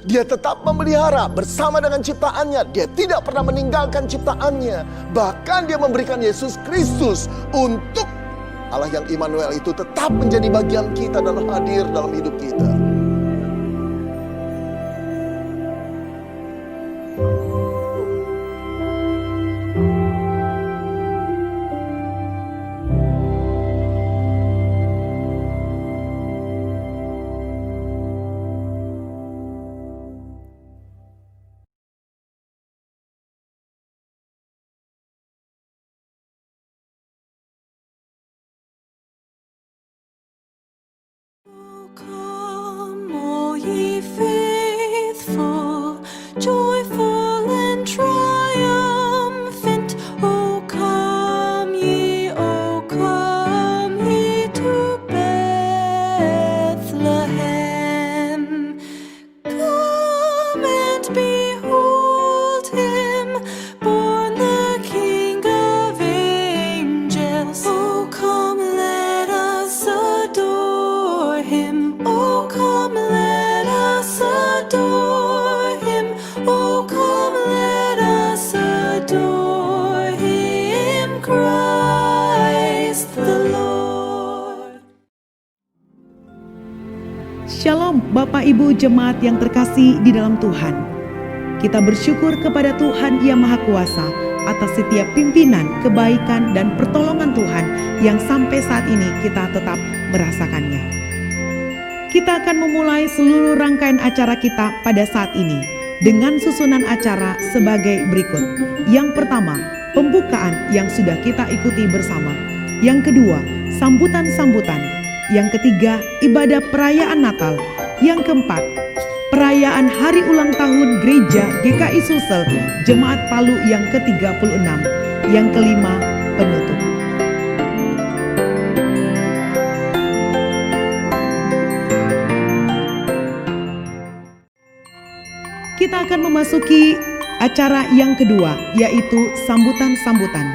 Dia tetap memelihara bersama dengan ciptaannya. Dia tidak pernah meninggalkan ciptaannya. Bahkan dia memberikan Yesus Kristus untuk Allah yang Immanuel itu tetap menjadi bagian kita dan hadir dalam hidup kita. Come, all ye faithful, joyful and triumphant. O come ye to Bethlehem. Come and behold him, born the King of angels. O come, let us adore him. Oh, come, let us adore him. Oh, come, let us adore him, Christ the Lord. Shalom Bapak Ibu Jemaat yang terkasih di dalam Tuhan. Kita bersyukur kepada Tuhan Yang Maha Kuasa atas setiap pimpinan, kebaikan, dan pertolongan Tuhan yang sampai saat ini kita tetap merasakannya. Kita akan memulai seluruh rangkaian acara kita pada saat ini dengan susunan acara sebagai berikut. Yang pertama, pembukaan yang sudah kita ikuti bersama. Yang kedua, sambutan-sambutan. Yang ketiga, ibadah perayaan Natal. Yang keempat, perayaan hari ulang tahun Gereja GKI Sulsel Jemaat Palu yang ke-36. Yang kelima, penutup. Kita akan memasuki acara yang kedua, yaitu sambutan-sambutan.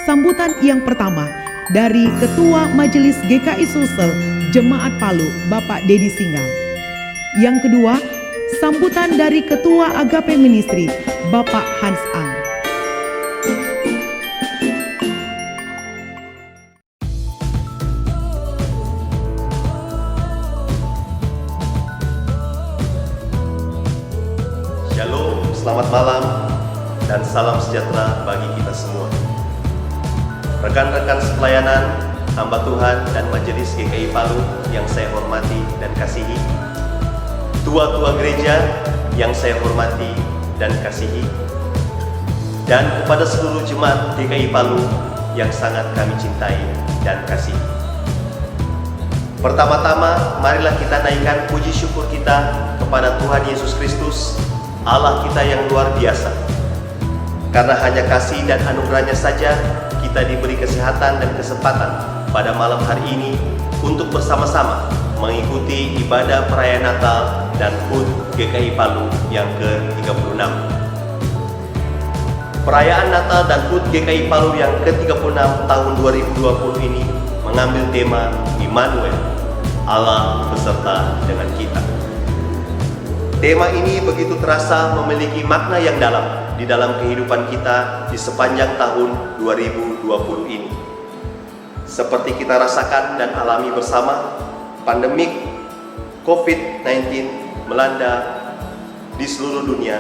Sambutan yang pertama dari Ketua Majelis GKI Sulsel Jemaat Palu, Bapak Dedi Singgal. Yang kedua, sambutan dari Ketua Agape Ministry, Bapak Hans Ang. Shalom, selamat malam, dan salam sejahtera bagi kita semua. Rekan-rekan sepelayanan, hamba Tuhan dan Majelis GKI Palu yang saya hormati dan kasihi, tua-tua gereja yang saya hormati dan kasihi, dan kepada seluruh jemaat GKI Palu yang sangat kami cintai dan kasihi. Pertama-tama, marilah kita naikkan puji syukur kita kepada Tuhan Yesus Kristus, Allah kita yang luar biasa. Karena hanya kasih dan anugerahnya saja kita diberi kesehatan dan kesempatan pada malam hari ini untuk bersama-sama mengikuti ibadah perayaan Natal dan HUT GKI Palu yang ke-36. Perayaan Natal dan HUT GKI Palu yang ke-36 tahun 2020 ini mengambil tema Immanuel, Allah beserta dengan kita. Tema ini begitu terasa memiliki makna yang dalam di dalam kehidupan kita di sepanjang tahun 2020 ini. Seperti kita rasakan dan alami bersama, pandemik COVID-19 melanda di seluruh dunia,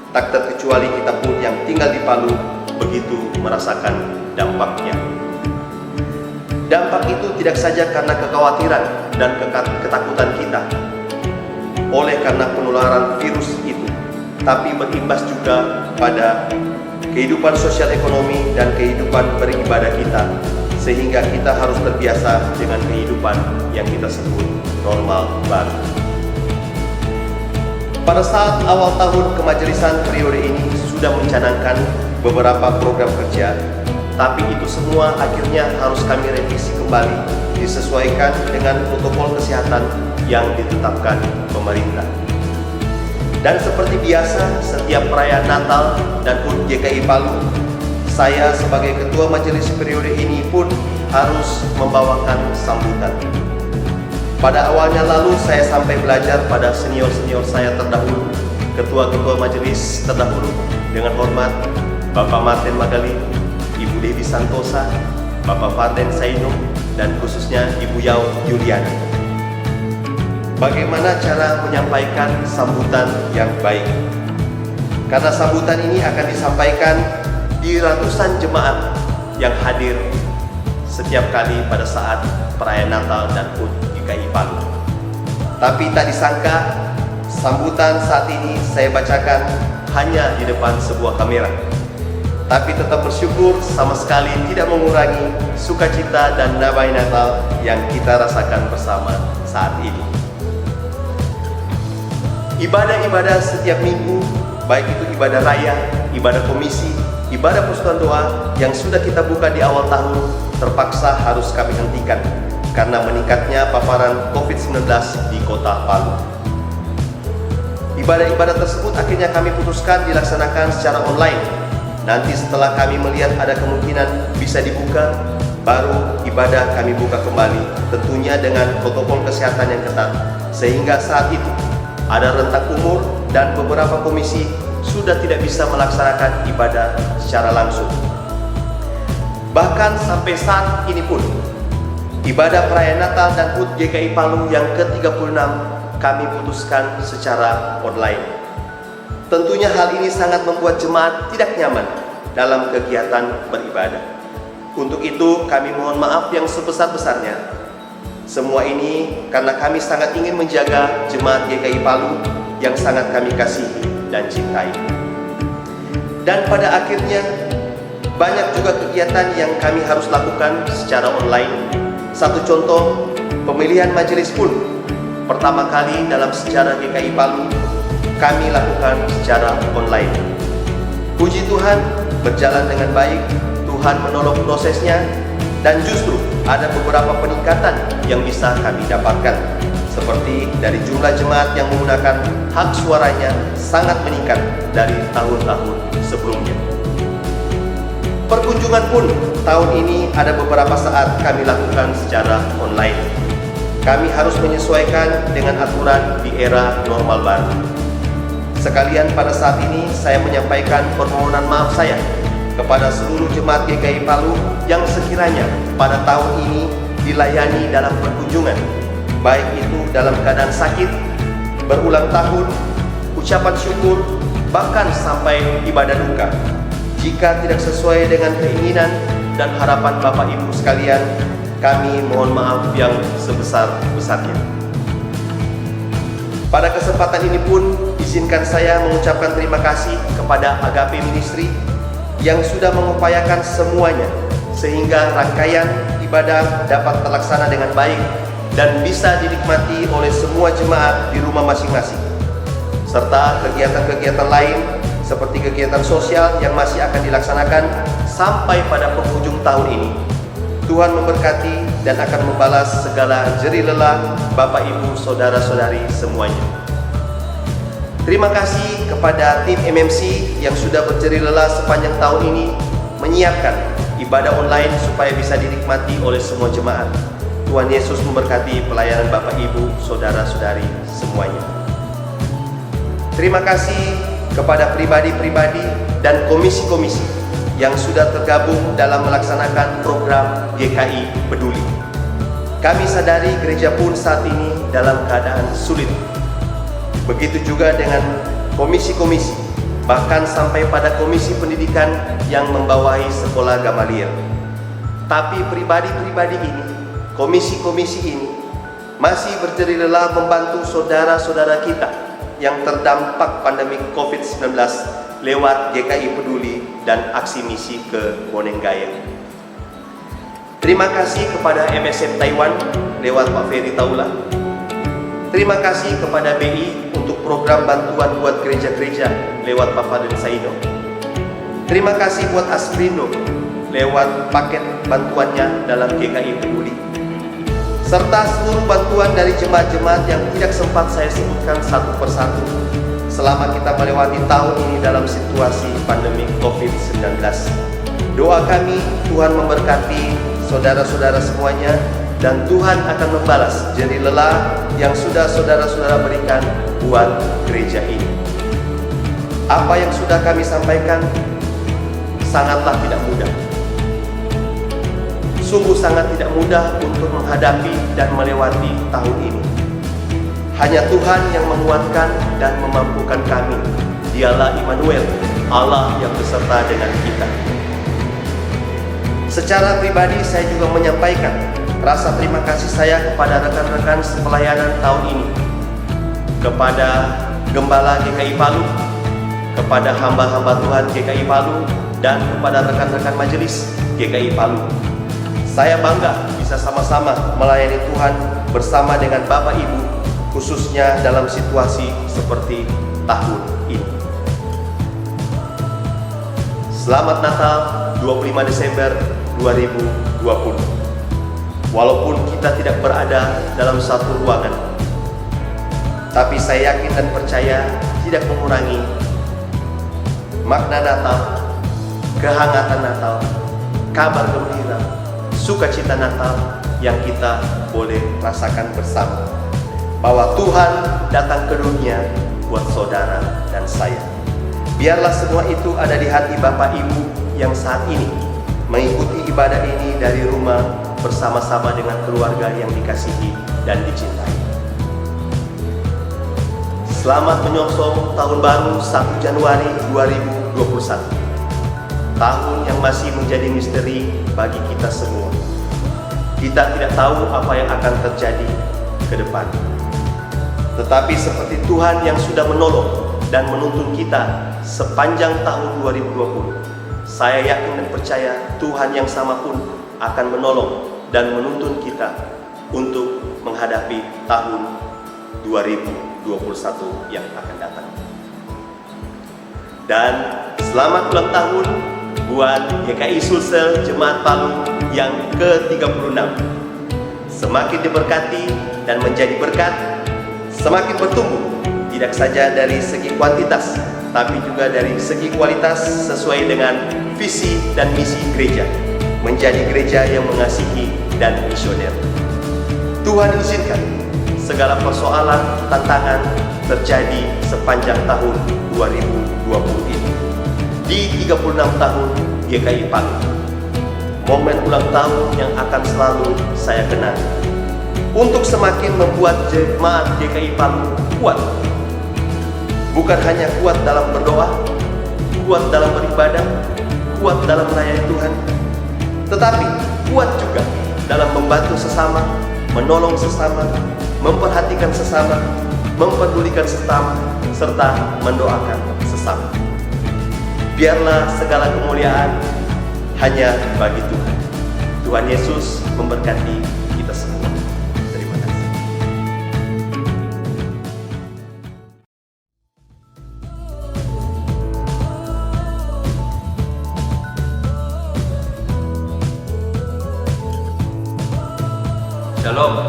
tak terkecuali kita pun yang tinggal di Palu begitu merasakan dampaknya. Dampak itu tidak saja karena kekhawatiran dan ketakutan kita oleh karena penularan virus itu, tapi berimbas juga pada kehidupan sosial ekonomi dan kehidupan beribadah kita, sehingga kita harus terbiasa dengan kehidupan yang kita sebut normal baru. Pada saat awal tahun kemajelisan periode ini sudah mencanangkan beberapa program kerja, tapi itu semua akhirnya harus kami revisi kembali, disesuaikan dengan protokol kesehatan yang ditetapkan pemerintah. Dan seperti biasa, setiap perayaan Natal dan HUT GKI Palu, saya sebagai ketua majelis periode ini pun harus membawakan sambutan. Pada awalnya lalu saya sampai belajar pada senior-senior saya terdahulu, ketua-ketua majelis terdahulu, dengan hormat Bapak Martin Magali, Ibu Devi Santosa, Bapak Faten Saino, dan khususnya Ibu Yau Juliani. Bagaimana cara menyampaikan sambutan yang baik? Karena sambutan ini akan disampaikan di ratusan jemaat yang hadir setiap kali pada saat perayaan Natal dan HUT GKI Palu. Tapi tak disangka, sambutan saat ini saya bacakan hanya di depan sebuah kamera. Tapi tetap bersyukur, sama sekali tidak mengurangi sukacita dan damai Natal yang kita rasakan bersama saat ini. Ibadah-ibadah setiap minggu, baik itu ibadah raya, ibadah komisi, ibadah persekutuan doa yang sudah kita buka di awal tahun, terpaksa harus kami hentikan karena meningkatnya paparan COVID-19 di kota Palu. Ibadah-ibadah tersebut akhirnya kami putuskan dilaksanakan secara online. Nanti setelah kami melihat ada kemungkinan bisa dibuka, baru ibadah kami buka kembali, tentunya dengan protokol kesehatan yang ketat. Sehingga saat itu ada rentang umur dan beberapa komisi sudah tidak bisa melaksanakan ibadah secara langsung. Bahkan sampai saat ini pun, ibadah perayaan Natal dan HUT GKI Palu yang ke-36 kami putuskan secara online. Tentunya hal ini sangat membuat jemaat tidak nyaman dalam kegiatan beribadah. Untuk itu kami mohon maaf yang sebesar-besarnya. Semua ini karena kami sangat ingin menjaga jemaat GKI Palu yang sangat kami kasihi dan cintai. Dan pada akhirnya banyak juga kegiatan yang kami harus lakukan secara online. Satu contoh, pemilihan majelis pun pertama kali dalam sejarah GKI Palu kami lakukan secara online. Puji Tuhan, berjalan dengan baik, Tuhan menolong prosesnya, dan justru ada beberapa peningkatan yang bisa kami dapatkan. Seperti dari jumlah jemaat yang menggunakan hak suaranya sangat meningkat dari tahun-tahun sebelumnya. Perkunjungan pun tahun ini ada beberapa saat kami lakukan secara online. Kami harus menyesuaikan dengan aturan di era normal baru. Sekalian pada saat ini saya menyampaikan permohonan maaf saya kepada seluruh jemaat GKI Palu yang sekiranya pada tahun ini dilayani dalam perkunjungan, baik itu dalam keadaan sakit, berulang tahun, ucapan syukur, bahkan sampai ibadah duka. Jika tidak sesuai dengan keinginan dan harapan Bapak Ibu sekalian, kami mohon maaf yang sebesar-besarnya. Pada kesempatan ini pun, izinkan saya mengucapkan terima kasih kepada Agape Ministry yang sudah mengupayakan semuanya sehingga rangkaian ibadah dapat terlaksana dengan baik dan bisa dinikmati oleh semua jemaat di rumah masing-masing. Serta kegiatan-kegiatan lain seperti kegiatan sosial yang masih akan dilaksanakan sampai pada penghujung tahun ini. Tuhan memberkati dan akan membalas segala jerih lelah Bapak Ibu Saudara-saudari semuanya. Terima kasih kepada tim MMC yang sudah berjerih lelah sepanjang tahun ini menyiapkan ibadah online supaya bisa dinikmati oleh semua jemaat. Tuhan Yesus memberkati pelayanan Bapak Ibu Saudara-saudari semuanya. Terima kasih kepada pribadi-pribadi dan komisi-komisi yang sudah tergabung dalam melaksanakan program GKI Peduli. Kami sadari gereja pun saat ini dalam keadaan sulit. Begitu juga dengan komisi-komisi, bahkan sampai pada komisi pendidikan yang membawahi sekolah Gamaliel. Tapi pribadi-pribadi ini, komisi-komisi ini masih berjerih lelah membantu saudara-saudara kita yang terdampak pandemi COVID-19 lewat GKI Peduli dan aksi misi ke Bonenggaya. Terima kasih kepada MSM Taiwan lewat Pak Ferry Taula. Terima kasih kepada BI untuk program bantuan buat gereja-gereja lewat Pak Faden Saino. Terima kasih buat Asprindo lewat paket bantuannya dalam GKI Peduli. Serta seluruh bantuan dari jemaat-jemaat yang tidak sempat saya sebutkan satu persatu selama kita melewati tahun ini dalam situasi pandemi COVID-19. Doa kami, Tuhan memberkati saudara-saudara semuanya dan Tuhan akan membalas jerih lelah yang sudah saudara-saudara berikan buat gereja ini. Apa yang sudah kami sampaikan sangatlah tidak mudah. Sungguh sangat tidak mudah untuk menghadapi dan melewati tahun ini. Hanya Tuhan yang menguatkan dan memampukan kami. Dialah Immanuel, Allah yang beserta dengan kita. Secara pribadi saya juga menyampaikan rasa terima kasih saya kepada rekan-rekan pelayanan tahun ini, kepada Gembala GKI Palu, kepada hamba-hamba Tuhan GKI Palu, dan kepada rekan-rekan majelis GKI Palu. Saya bangga bisa sama-sama melayani Tuhan bersama dengan Bapak Ibu, khususnya dalam situasi seperti tahun ini. Selamat Natal 25 Desember 2020. Walaupun kita tidak berada dalam satu ruangan, tapi saya yakin dan percaya tidak mengurangi makna Natal, kehangatan Natal, kabar gembira, sukacita Natal yang kita boleh rasakan bersama. Bahwa Tuhan datang ke dunia buat saudara dan saya. Biarlah semua itu ada di hati Bapak Ibu yang saat ini mengikuti ibadah ini dari rumah bersama-sama dengan keluarga yang dikasihi dan dicintai. Selamat menyongsong tahun baru 1 Januari 2021. Tahun yang masih menjadi misteri bagi kita semua. Kita tidak tahu apa yang akan terjadi ke depan. Tetapi seperti Tuhan yang sudah menolong dan menuntun kita sepanjang tahun 2020, saya yakin dan percaya Tuhan yang sama pun akan menolong dan menuntun kita untuk menghadapi tahun 2021 yang akan datang. Dan selamat ulang tahun buat GKI Sulsel Jemaat Palu yang ke-36. Semakin diberkati dan menjadi berkat, semakin bertumbuh, tidak saja dari segi kuantitas, tapi juga dari segi kualitas sesuai dengan visi dan misi gereja, menjadi gereja yang mengasihi dan misioner. Tuhan izinkan segala persoalan, tantangan terjadi sepanjang tahun 2020 ini. Di 36 tahun GKI Palu, momen ulang tahun yang akan selalu saya kenang, untuk semakin membuat jemaat GKI Palu kuat. Bukan hanya kuat dalam berdoa, kuat dalam beribadah, kuat dalam melayani Tuhan, tetapi kuat juga dalam membantu sesama, menolong sesama, memperhatikan sesama, mempedulikan sesama, serta mendoakan sesama. Biarlah segala kemuliaan hanya bagi Tuhan. Tuhan Yesus memberkati kita semua. Terima kasih. Shalom.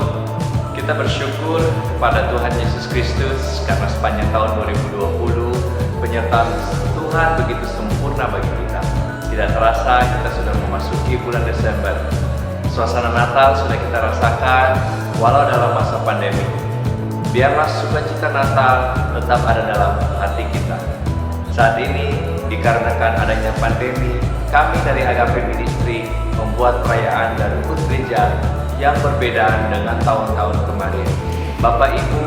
Kita bersyukur kepada Tuhan Yesus Kristus karena sepanjang tahun 2020 penyertaan Tuhan begitu sempurna bagi kita. Tidak terasa kita sudah memasuki bulan Desember. Suasana Natal sudah kita rasakan walau dalam masa pandemi. Biarlah sukacita Natal tetap ada dalam hati kita. Saat ini dikarenakan adanya pandemi, kami dari Agape Ministry membuat perayaan dan ikut gereja yang berbeda dengan tahun-tahun kemarin. Bapak Ibu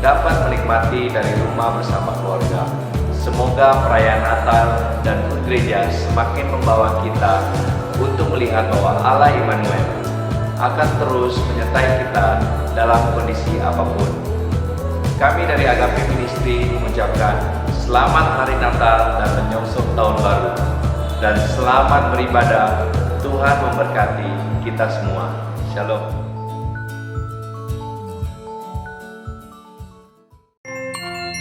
dapat menikmati dari rumah bersama keluarga. Semoga perayaan Natal dan ikut gereja semakin membawa kita untuk melihat bahwa Allah Immanuel akan terus menyertai kita dalam kondisi apapun. Kami dari Agape Ministry mengucapkan selamat hari Natal dan menyongsong tahun baru, dan selamat beribadah. Tuhan memberkati kita semua. Shalom.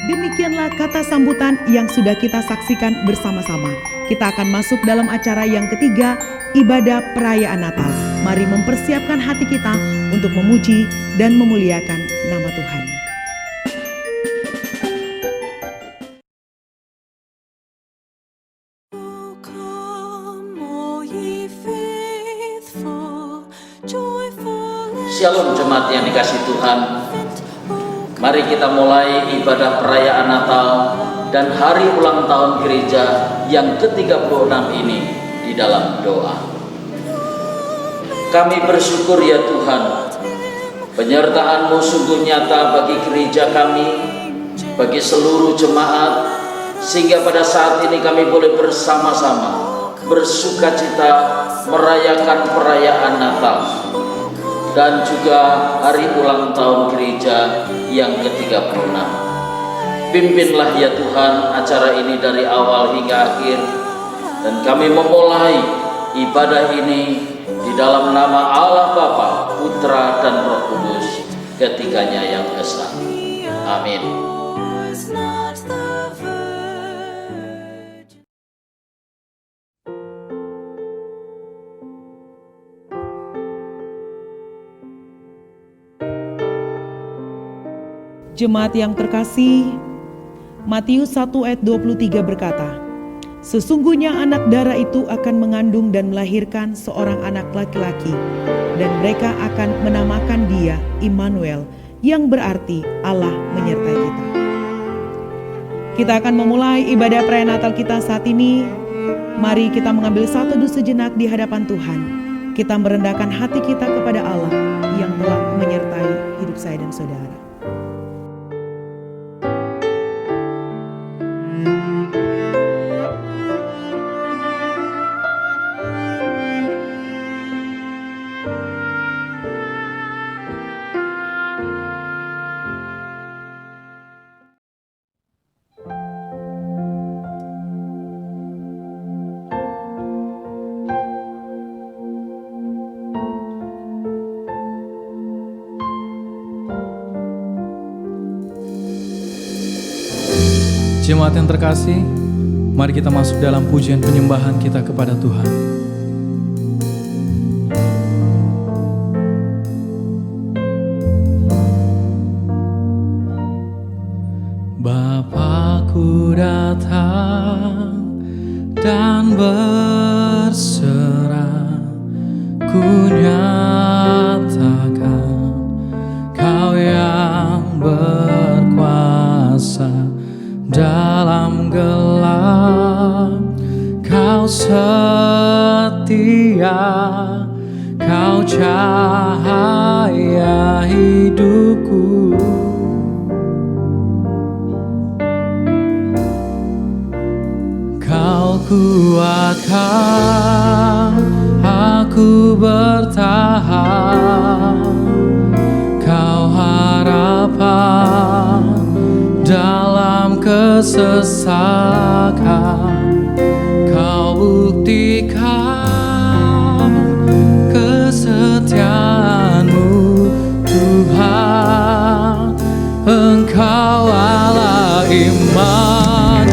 Demikianlah kata sambutan yang sudah kita saksikan bersama-sama. Kita akan masuk dalam acara yang ketiga, ibadah perayaan Natal. Mari mempersiapkan hati kita untuk memuji dan memuliakan nama Tuhan. Oh, come, all ye faithful, joyful Shalom jemaat yang dikasihi Tuhan. Mari kita mulai ibadah perayaan Natal dan hari ulang tahun gereja yang ke-36 ini di dalam doa. Kami bersyukur ya Tuhan, penyertaan-Mu sungguh nyata bagi gereja kami, bagi seluruh jemaat, sehingga pada saat ini kami boleh bersama-sama bersukacita merayakan perayaan Natal dan juga hari ulang tahun gereja yang ke-36. Pimpinlah ya Tuhan acara ini dari awal hingga akhir, dan kami memulai ibadah ini di dalam nama Allah Bapa, Putra dan Roh Kudus, ketiganya yang esa. Amin. Jemaat yang terkasih, Matius 1 ayat 23 berkata, "Sesungguhnya anak darah itu akan mengandung dan melahirkan seorang anak laki-laki, dan mereka akan menamakan dia Immanuel, yang berarti Allah menyertai kita." Kita akan memulai ibadah perayaan Natal kita saat ini. Mari kita mengambil satu teduh sejenak di hadapan Tuhan. Kita merendahkan hati kita kepada Allah yang telah menyertai hidup saya dan saudara. Jemaat yang terkasih, mari kita masuk dalam pujian penyembahan kita kepada Tuhan. Bapa-Ku datang dan berserah, ku nyatakan Kau yang berkuasa. Dalam gelap Kau setia, Kau cahaya hidupku. Kau kuatkan aku bertahan, Kau harapan dalam kesesakan. Kau buktikan kesetiaan-Mu Tuhan. Engkau Allah Immanuel.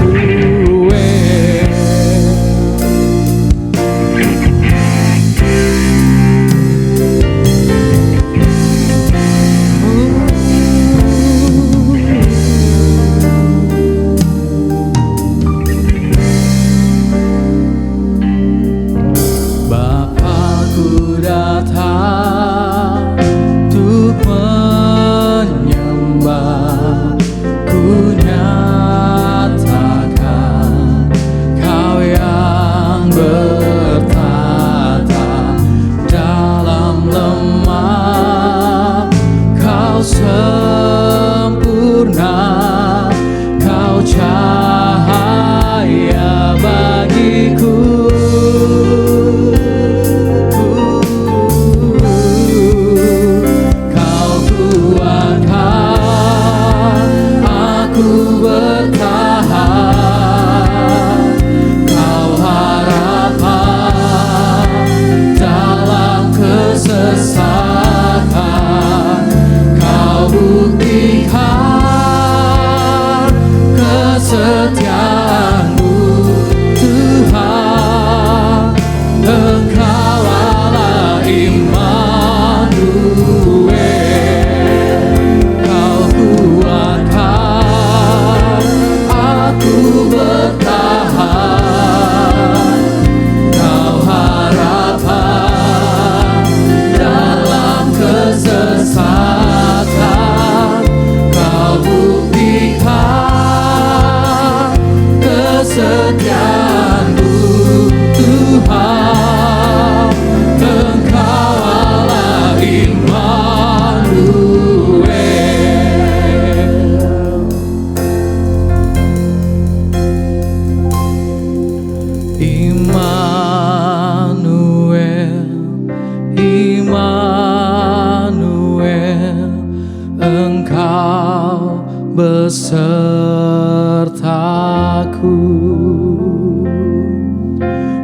besertaku.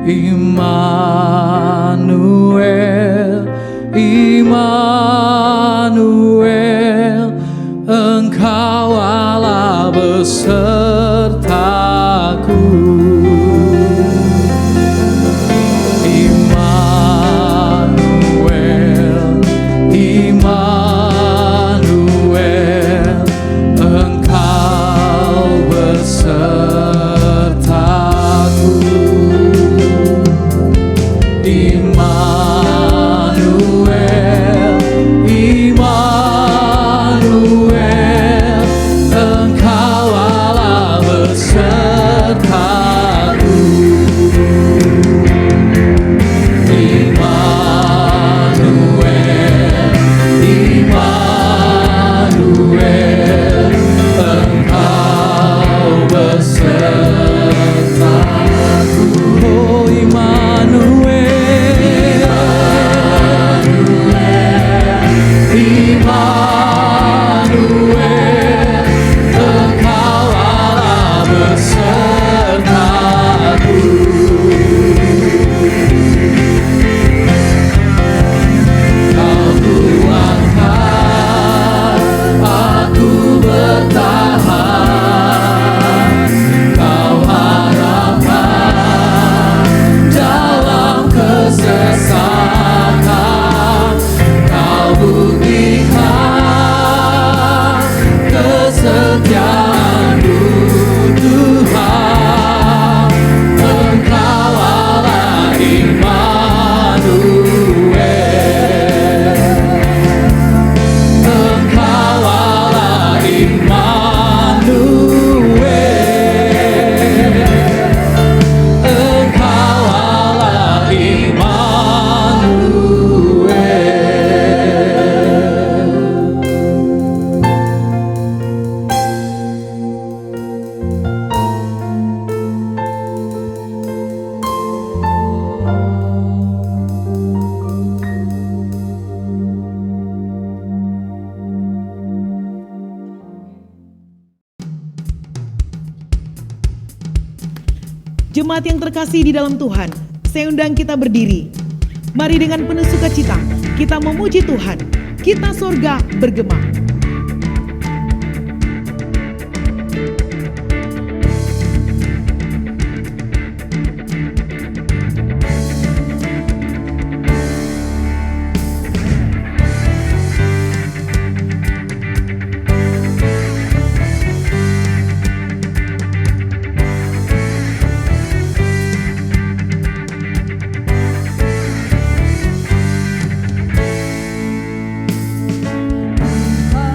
Immanuel, Immanuel, Engkau Allah besertaku. Immanuel, Immanuel, Engkau besertaku. Immanuel, Immanuel, Engkau Allah besertaku. Immanuel, Immanuel, Engkau besertaku. Oh Immanuel, Immanuel, Engkau Allah besertaku. Kau kuatkan aku bertahan, Kau harapkan dalam kesesatan, Kau buktikan kesetiaan-Mu Tuhan. Engkau Allah Immanuel, Engkau Allah Immanuel, Engkau Allah Immanuel. Jemaat yang terkasih di dalam Tuhan, saya undang kita berdiri. Mari dengan penuh sukacita kita memuji Tuhan. Kita sorga bergema. Engkau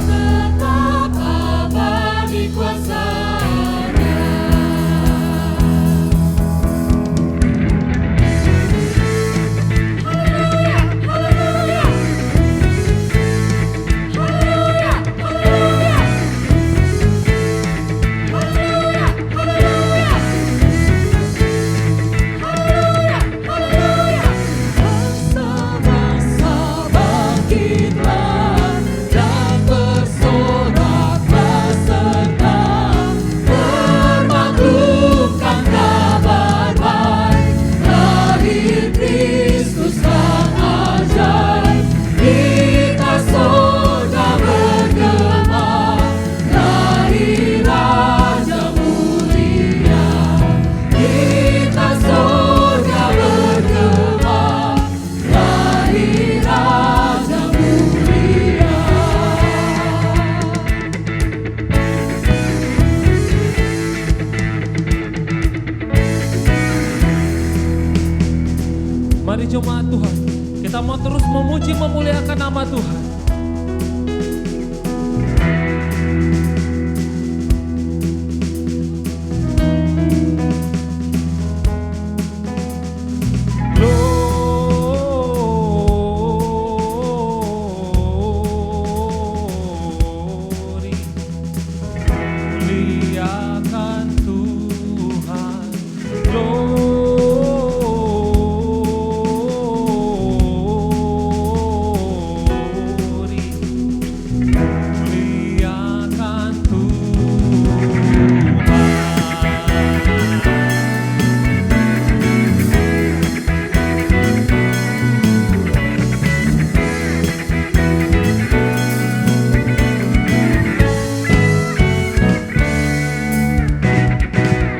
tetap abadi kuasa-Nya. Haleluya, haleluya. Haleluya, haleluya. Haleluya, haleluya. Haleluya, haleluya. Bangsa-bangsa bangkitlah dan bersoraklah serta bermaklumkan kabar baik. Lahir Kristus sang ajaib, kita surga bergema. Lahir Raja mulia, kita surga bergema. Lahir Raja mulia. Mari jemaat Tuhan, kita mau terus memuji memuliakan nama Tuhan. Glory, muliakan Tuhan. Glory, muliakan Tuhan.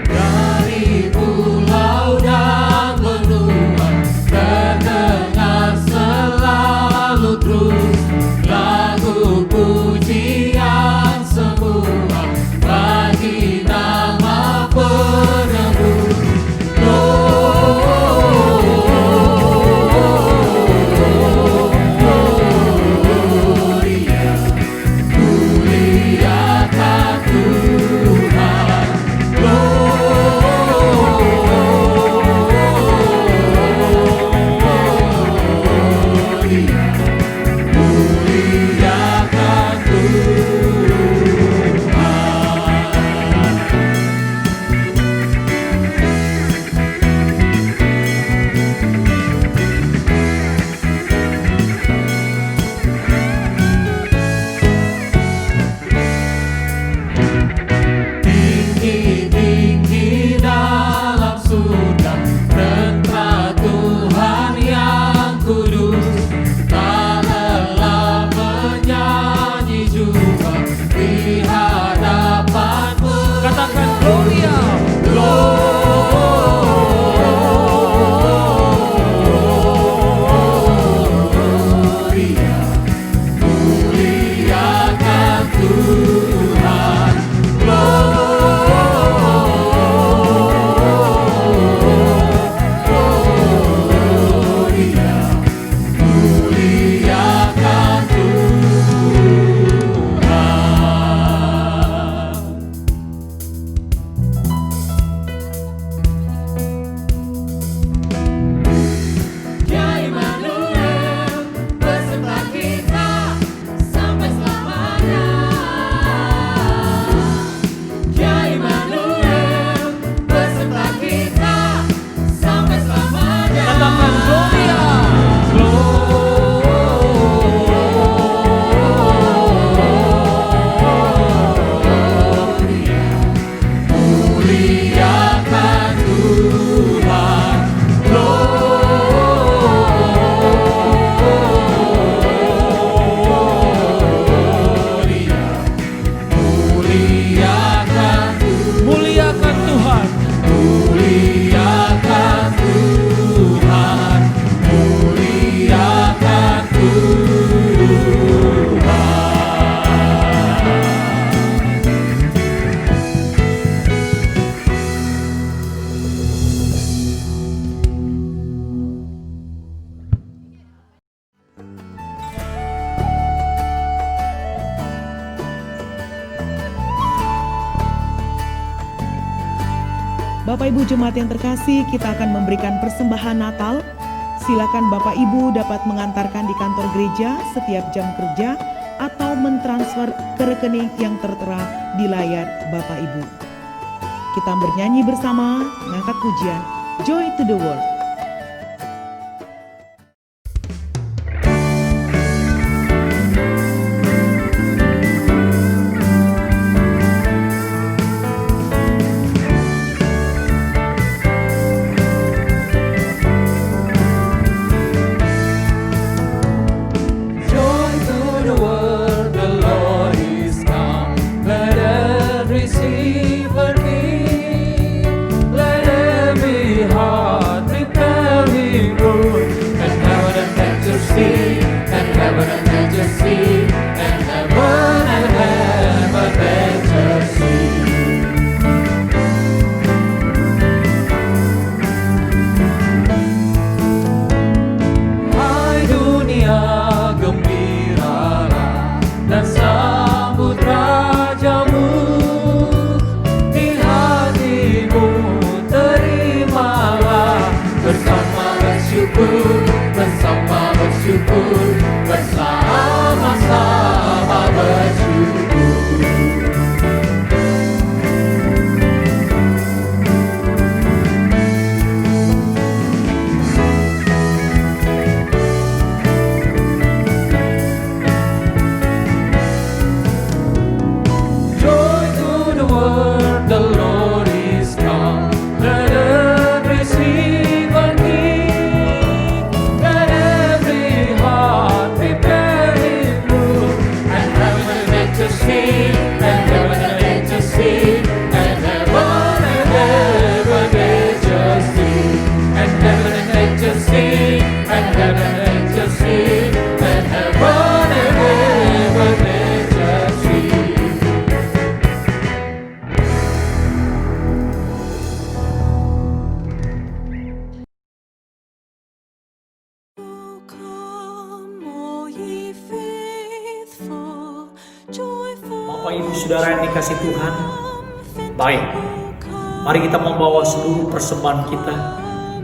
Dari pulau dan benua terdengar selalu terus lagu pujian semua bagi nama penebus. Gloria, muliakan Tuhan. Gloria, muliakan Tuhan. Tinggi-tinggi dalam surga, tentara Tuhan yang kudus, tak lelah menyanyi juga di hadapan-Mu. Katakan Gloria. Gloria, muliakan Tuhan. Gloria, muliakan Tuhan. Ya Immanuel, beserta kita sampai selamanya. Bapak Ibu jemaat yang terkasih, kita akan memberikan persembahan Natal. Silakan Bapak Ibu dapat mengantarkan di kantor gereja setiap jam kerja atau mentransfer ke rekening yang tertera di layar Bapak Ibu. Kita bernyanyi bersama, mengangkat pujian Joy to the World. Joy to the world, the Lord is come. Let every receive a King. Let every heart prepare Him room. And heaven and earth to see, and heaven and earth to see, and heaven to see. Hai dunia, gembiralah dan sambut Rajamu. Di hatimu terimalah bersama bersyukur, bersama-sama bersyukur. Joy to the world, the Lord is come. Let earth receive a King. Let every heart prepare His room. And heaven and earth to see, and heaven and earth to see, and heaven to see, and heaven and earth to see, and heaven and earth to see, and heaven to see. Bapak Ibu Saudara yang dikasih Tuhan, baik, mari kita membawa seluruh persembahan kita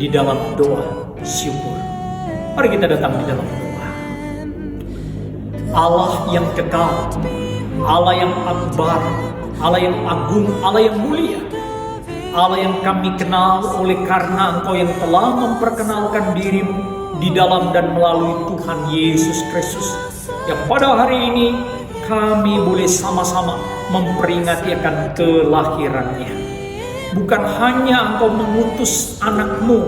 di dalam doa syukur. Mari kita datang di dalam doa. Allah yang kekal, Allah yang akbar, Allah yang agung, Allah yang mulia, Allah yang kami kenal oleh karena Engkau yang telah memperkenalkan dirimu di dalam dan melalui Tuhan Yesus Kristus, yang pada hari ini kami boleh sama-sama memperingati akan kelahirannya. Bukan hanya Engkau mengutus anakmu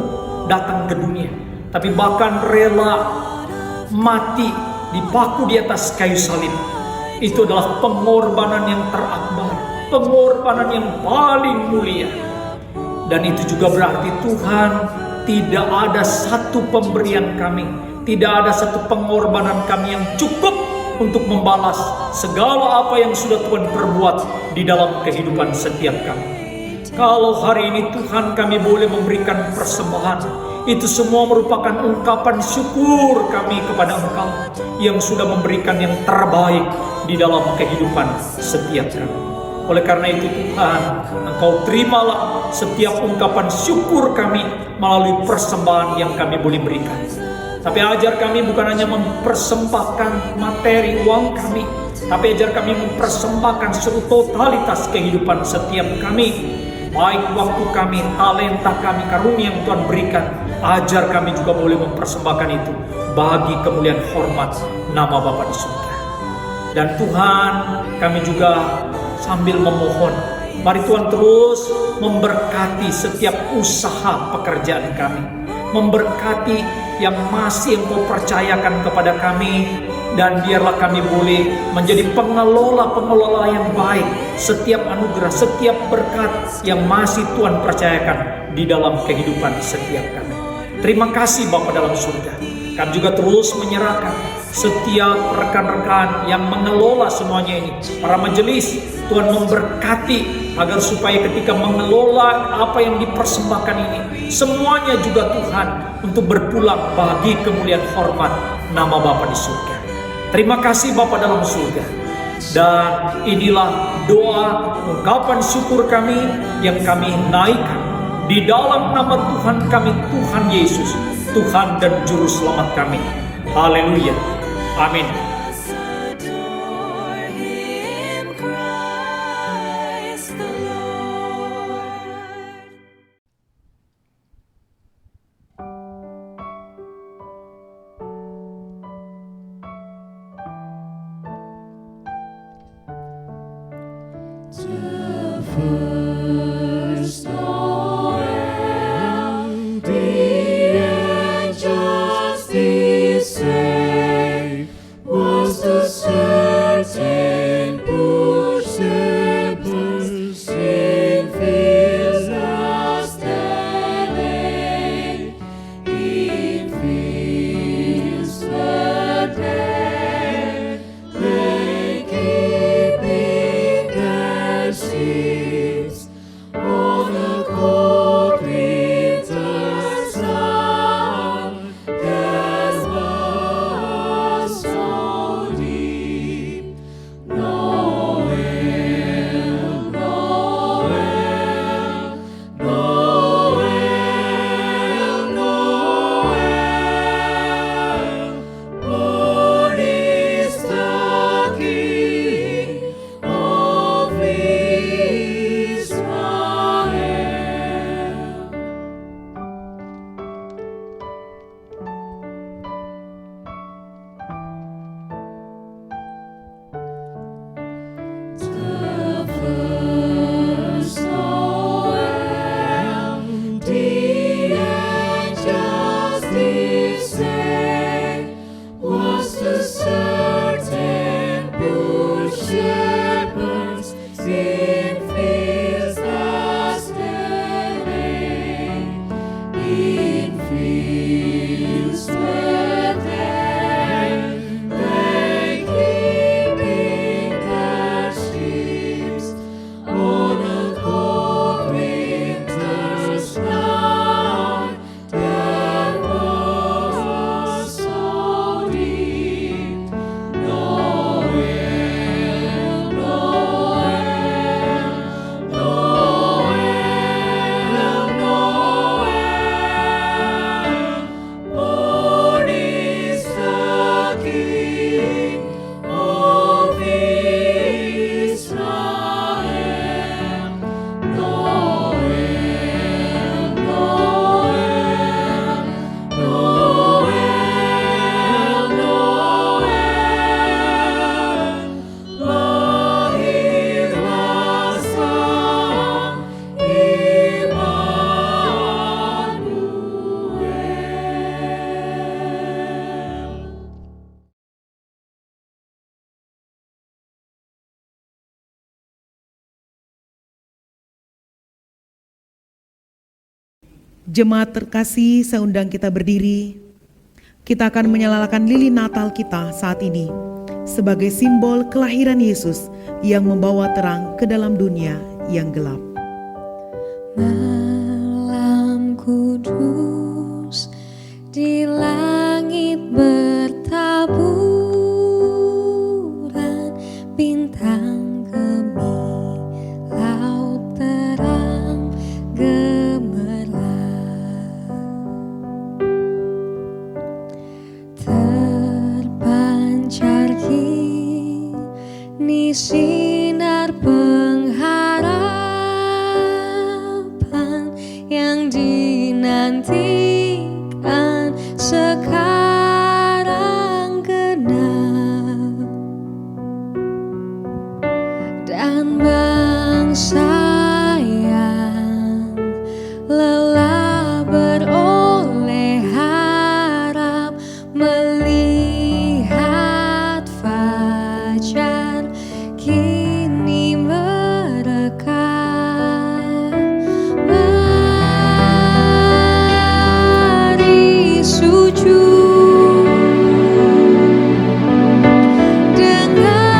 datang ke dunia, tapi bahkan rela mati dipaku di atas kayu salib. Itu adalah pengorbanan yang terakbar, pengorbanan yang paling mulia. Dan itu juga berarti Tuhan, tidak ada satu pemberian kami, tidak ada satu pengorbanan kami yang cukup untuk membalas segala apa yang sudah Tuhan perbuat di dalam kehidupan setiap kami. Kalau hari ini Tuhan kami boleh memberikan persembahan, itu semua merupakan ungkapan syukur kami kepada Engkau yang sudah memberikan yang terbaik di dalam kehidupan setiap kami. Oleh karena itu Tuhan, Engkau terimalah setiap ungkapan syukur kami melalui persembahan yang kami boleh berikan. Tapi ajar kami bukan hanya mempersembahkan materi uang kami, tapi ajar kami mempersembahkan seluruh totalitas kehidupan setiap kami. Baik waktu kami, talenta kami, karunia yang Tuhan berikan, ajar kami juga boleh mempersembahkan itu bagi kemuliaan hormat nama Bapa di surga. Dan Tuhan, kami juga sambil memohon, mari Tuhan terus memberkati setiap usaha pekerjaan kami, memberkati yang masih Engkau percayakan kepada kami, dan biarlah kami boleh menjadi pengelola-pengelola yang baik setiap anugerah, setiap berkat yang masih Tuhan percayakan di dalam kehidupan setiap kami. Terima kasih Bapa dalam surga. Kami juga terus menyerahkan setiap rekan-rekan yang mengelola semuanya ini, para majelis, Tuhan memberkati agar supaya ketika mengelola apa yang dipersembahkan ini, semuanya juga Tuhan untuk berpulang bagi kemuliaan hormat nama Bapa di surga. Terima kasih Bapa dalam surga. Dan inilah doa ungkapan syukur kami yang kami naikkan Di dalam nama Tuhan kami, Tuhan Yesus, Tuhan dan Juru Selamat kami. Haleluya. Amin. Jemaat terkasih, saya undang kita berdiri. Kita akan menyalakan lilin Natal kita saat ini sebagai simbol kelahiran Yesus yang membawa terang ke dalam dunia yang gelap. Malam kudus di langit bertaburan, bintang laut terang gemerlap, terpancar kini sinar pengharapan yang dinantikan sekarang genap, dan bangsa yang lelah beroleh harap melihat fajar kini merekah. Mari sujud dengar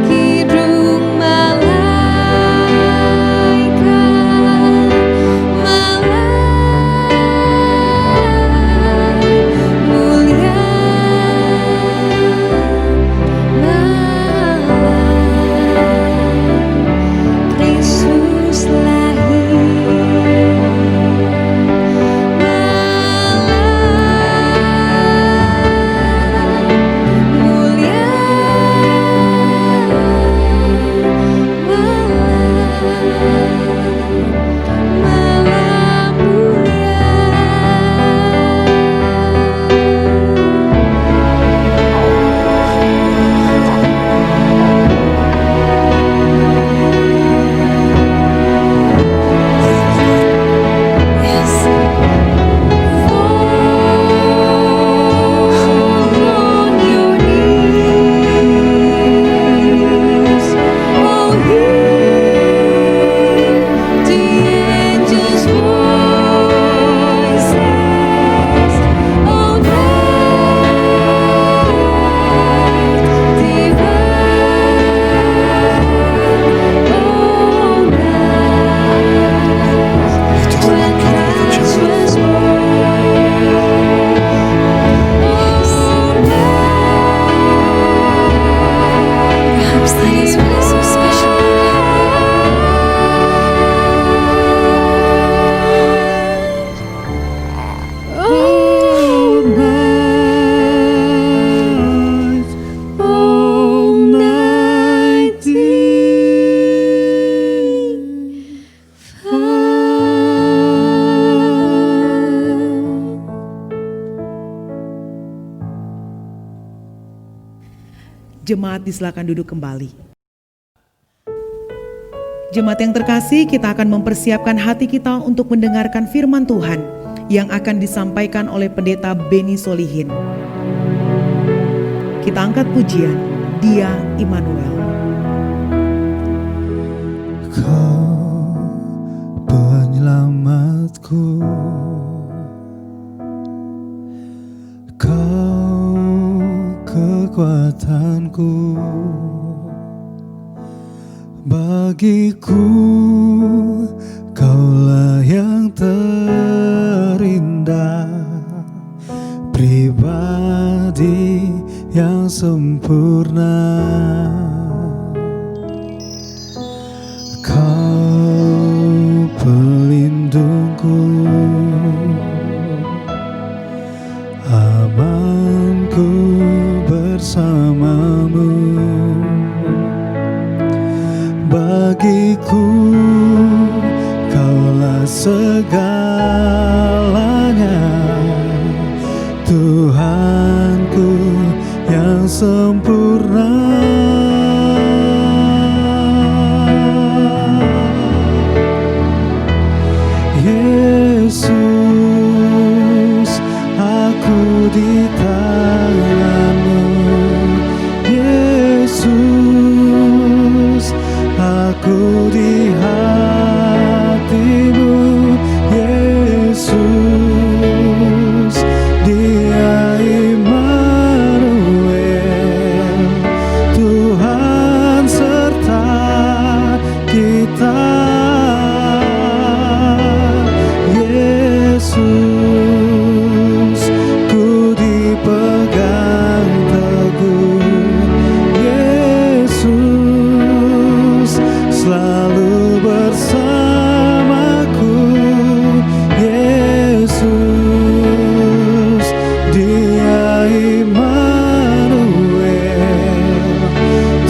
kidung malaikat, mulia Jemaat disilakan duduk kembali. Jemaat yang terkasih, kita akan mempersiapkan hati kita untuk mendengarkan firman Tuhan yang akan disampaikan oleh Pendeta Beni Solihin. Kita angkat pujian, Dia Immanuel. Kau penyelamatku, Kau kekuatanku, bagiku Kaulah yang terindah, pribadi yang sempurna. Kau pelindungku, amanku bersamamu, bagiku Kaulah segalanya, Tuhanku yang sempurna. Yesus, aku di tangan-Mu. Yesus, aku di hati-Mu. Yesus, Dia Immanuel, Tuhan serta kita. Yesus, ku dipegang teguh. Yesus, selalu bersamaku. Yesus, Dia Immanuel,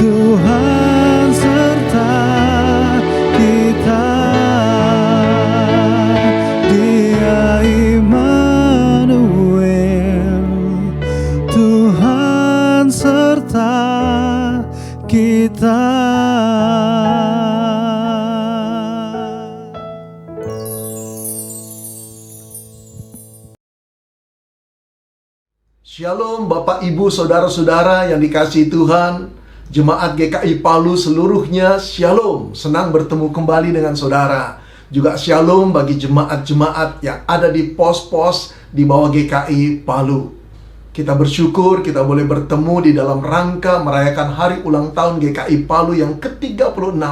Tuhan serta kita. Dia Immanuel, Tuhan serta kita. Shalom Bapak Ibu Saudara-saudara yang dikasihi Tuhan, Jemaat GKI Palu seluruhnya, Shalom. Senang bertemu kembali dengan saudara. Juga Shalom bagi jemaat-jemaat yang ada di pos-pos di bawah GKI Palu. Kita bersyukur kita boleh bertemu di dalam rangka merayakan hari ulang tahun GKI Palu yang ke-36.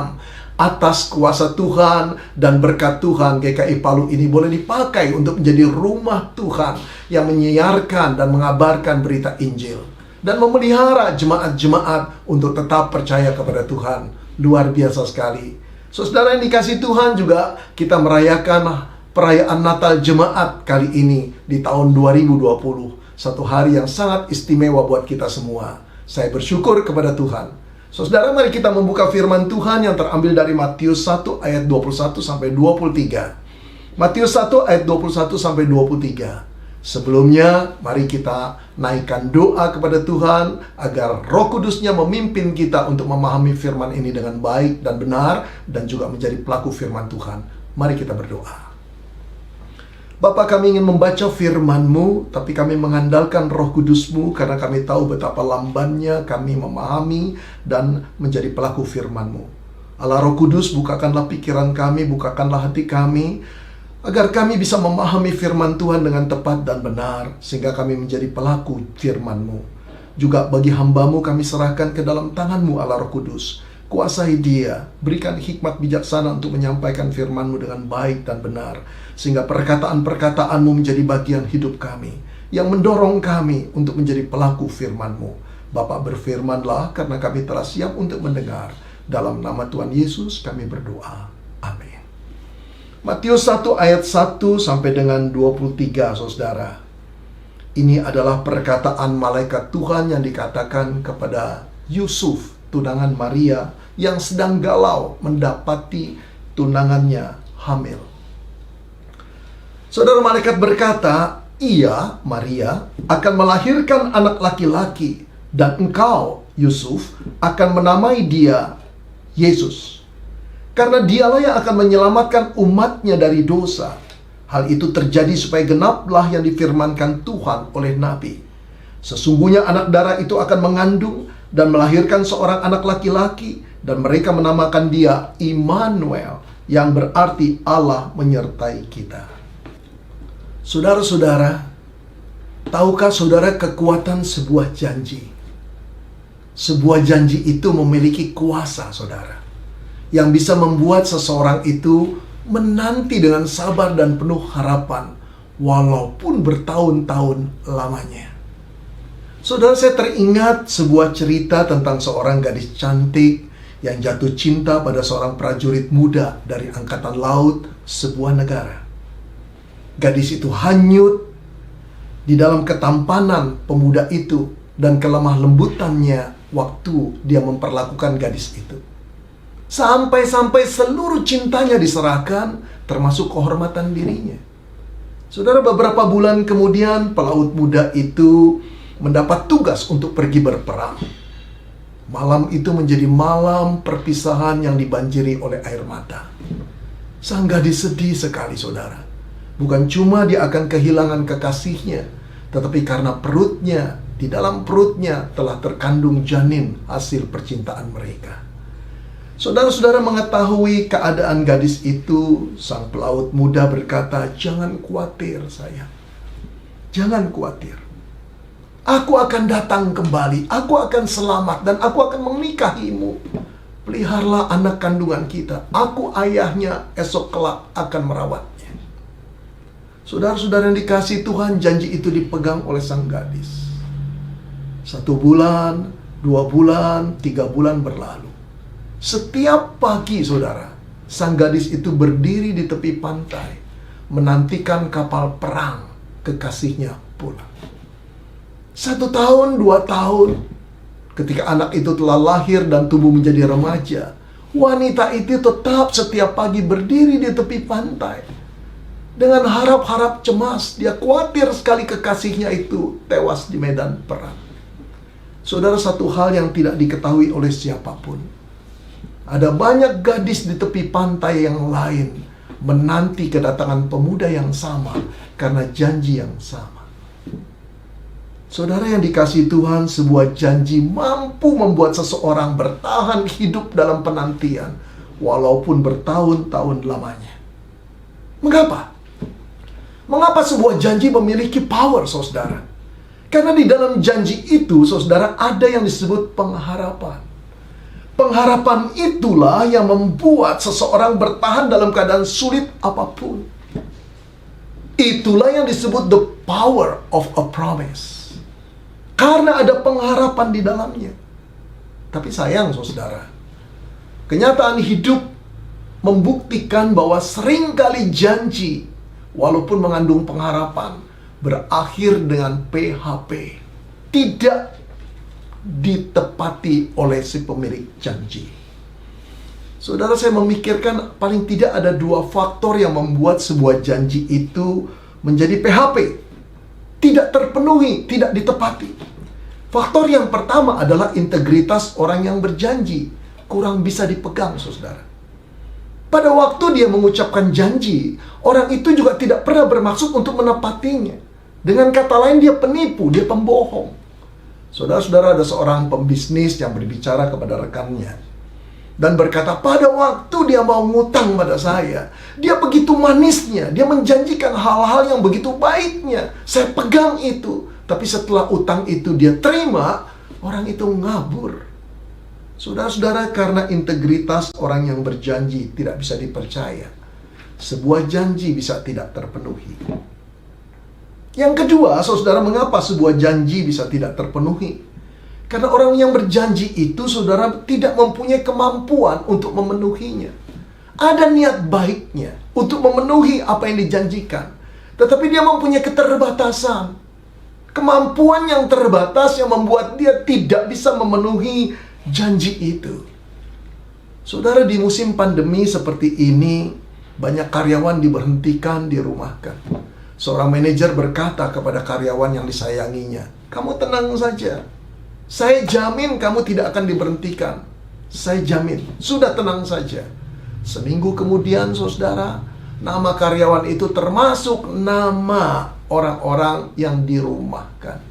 Atas kuasa Tuhan dan berkat Tuhan, GKI Palu ini boleh dipakai untuk menjadi rumah Tuhan yang menyiarkan dan mengabarkan berita Injil dan memelihara jemaat-jemaat untuk tetap percaya kepada Tuhan. Luar biasa sekali. Saudara yang dikasihi Tuhan, juga kita merayakan perayaan Natal jemaat kali ini di tahun 2020. Satu hari yang sangat istimewa buat kita semua. Saya bersyukur kepada Tuhan. Saudara, mari kita membuka firman Tuhan yang terambil dari Matius 1 ayat 21 sampai 23. Matius 1 ayat 21 sampai 23. Sebelumnya, mari kita naikkan doa kepada Tuhan agar Roh Kudus-Nya memimpin kita untuk memahami firman ini dengan baik dan benar dan juga menjadi pelaku firman Tuhan. Mari kita berdoa. Bapa, kami ingin membaca firman-Mu, tapi kami mengandalkan Roh Kudus-Mu karena kami tahu betapa lambannya kami memahami dan menjadi pelaku firman-Mu. Allah Roh Kudus, bukakanlah pikiran kami, bukakanlah hati kami, agar kami bisa memahami firman Tuhan dengan tepat dan benar, sehingga kami menjadi pelaku firman-Mu. Juga bagi hamba-Mu kami serahkan ke dalam tangan-Mu, Allah Roh Kudus. Kuasai dia, berikan hikmat bijaksana untuk menyampaikan firman-Mu dengan baik dan benar, sehingga perkataan-perkataan-Mu menjadi bagian hidup kami, yang mendorong kami untuk menjadi pelaku firman-Mu. Bapa, berfirmanlah karena kami telah siap untuk mendengar. Dalam nama Tuhan Yesus kami berdoa. Amin. Matius 1 ayat 1 sampai dengan 23, saudara. Ini adalah perkataan malaikat Tuhan yang dikatakan kepada Yusuf, tunangan Maria, yang sedang galau mendapati tunangannya hamil. Saudara, malaikat berkata, ia, Maria, akan melahirkan anak laki-laki, dan engkau, Yusuf akan menamai dia Yesus. Karena dialah yang akan menyelamatkan umatnya dari dosa. Hal itu terjadi supaya genaplah yang difirmankan Tuhan oleh Nabi. Sesungguhnya anak darah itu akan mengandung dan melahirkan seorang anak laki-laki, dan mereka menamakan dia Immanuel, yang berarti Allah menyertai kita. Saudara-saudara, tahukah saudara kekuatan sebuah janji? Sebuah janji itu memiliki kuasa, saudara, yang bisa membuat seseorang itu menanti dengan sabar dan penuh harapan, walaupun bertahun-tahun lamanya. Saudara, saya teringat sebuah cerita tentang seorang gadis cantik yang jatuh cinta pada seorang prajurit muda dari angkatan laut sebuah negara. Gadis itu hanyut di dalam ketampanan pemuda itu dan kelemah lembutannya waktu dia memperlakukan gadis itu. Sampai-sampai seluruh cintanya diserahkan, termasuk kehormatan dirinya. Saudara, beberapa bulan kemudian pelaut muda itu mendapat tugas untuk pergi berperang. Malam itu menjadi malam perpisahan yang dibanjiri oleh air mata. Sang gadis sedih sekali, saudara. Bukan cuma dia akan kehilangan kekasihnya, tetapi karena perutnya, di dalam perutnya telah terkandung janin hasil percintaan mereka. Saudara-saudara mengetahui keadaan gadis itu, sang pelaut muda berkata, "Jangan khawatir, sayang. Jangan khawatir. Aku akan datang kembali, aku akan selamat, dan aku akan menikahimu. Peliharalah anak kandungan kita. Aku ayahnya, esok kelak akan merawatnya." Saudara-saudara yang dikasihi Tuhan, janji itu dipegang oleh sang gadis. 1 bulan, 2 bulan, 3 bulan berlalu. Setiap pagi, saudara, sang gadis itu berdiri di tepi pantai, menantikan kapal perang kekasihnya pulang. 1 tahun, 2 tahun, ketika anak itu telah lahir dan tumbuh menjadi remaja, wanita itu tetap setiap pagi berdiri di tepi pantai. Dengan harap-harap cemas, dia khawatir sekali kekasihnya itu tewas di medan perang. Saudara, satu hal yang tidak diketahui oleh siapapun. Ada banyak gadis di tepi pantai yang lain menanti kedatangan pemuda yang sama karena janji yang sama. Saudara yang dikasihi Tuhan, sebuah janji mampu membuat seseorang bertahan hidup dalam penantian walaupun bertahun-tahun lamanya. Mengapa? Mengapa sebuah janji memiliki power, saudara? Karena di dalam janji itu, saudara, ada yang disebut pengharapan. Pengharapan itulah yang membuat seseorang bertahan dalam keadaan sulit apapun. Itulah yang disebut the power of a promise. Karena ada pengharapan di dalamnya. Tapi sayang, saudara, kenyataan hidup membuktikan bahwa seringkali janji, walaupun mengandung pengharapan, berakhir dengan PHP. Tidak ditepati oleh si pemilik janji. Saudara, saya memikirkan paling tidak ada 2 faktor yang membuat sebuah janji itu menjadi PHP. Tidak terpenuhi, tidak ditepati. Faktor yang pertama adalah integritas orang yang berjanji kurang bisa dipegang, saudara. Pada waktu dia mengucapkan janji, orang itu juga tidak pernah bermaksud untuk menepatinya. Dengan kata lain, dia penipu, dia pembohong. Saudara-saudara, ada seorang pembisnis yang berbicara kepada rekannya dan berkata, pada waktu dia mau ngutang pada saya, dia begitu manisnya, dia menjanjikan hal-hal yang begitu baiknya. Saya pegang itu. Tapi setelah utang itu dia terima, orang itu ngabur. Saudara-saudara, karena integritas orang yang berjanji tidak bisa dipercaya, sebuah janji bisa tidak terpenuhi. Yang kedua, saudara, mengapa sebuah janji bisa tidak terpenuhi? Karena orang yang berjanji itu, saudara, tidak mempunyai kemampuan untuk memenuhinya. Ada niat baiknya untuk memenuhi apa yang dijanjikan, tetapi dia mempunyai keterbatasan. Kemampuan yang terbatas yang membuat dia tidak bisa memenuhi janji itu. Saudara, di musim pandemi seperti ini, banyak karyawan diberhentikan, dirumahkan. Seorang manajer berkata kepada karyawan yang disayanginya, "Kamu tenang saja. Saya jamin kamu tidak akan diberhentikan. Saya jamin. Sudah tenang saja. Seminggu kemudian, saudara, nama karyawan itu termasuk nama orang-orang yang dirumahkan.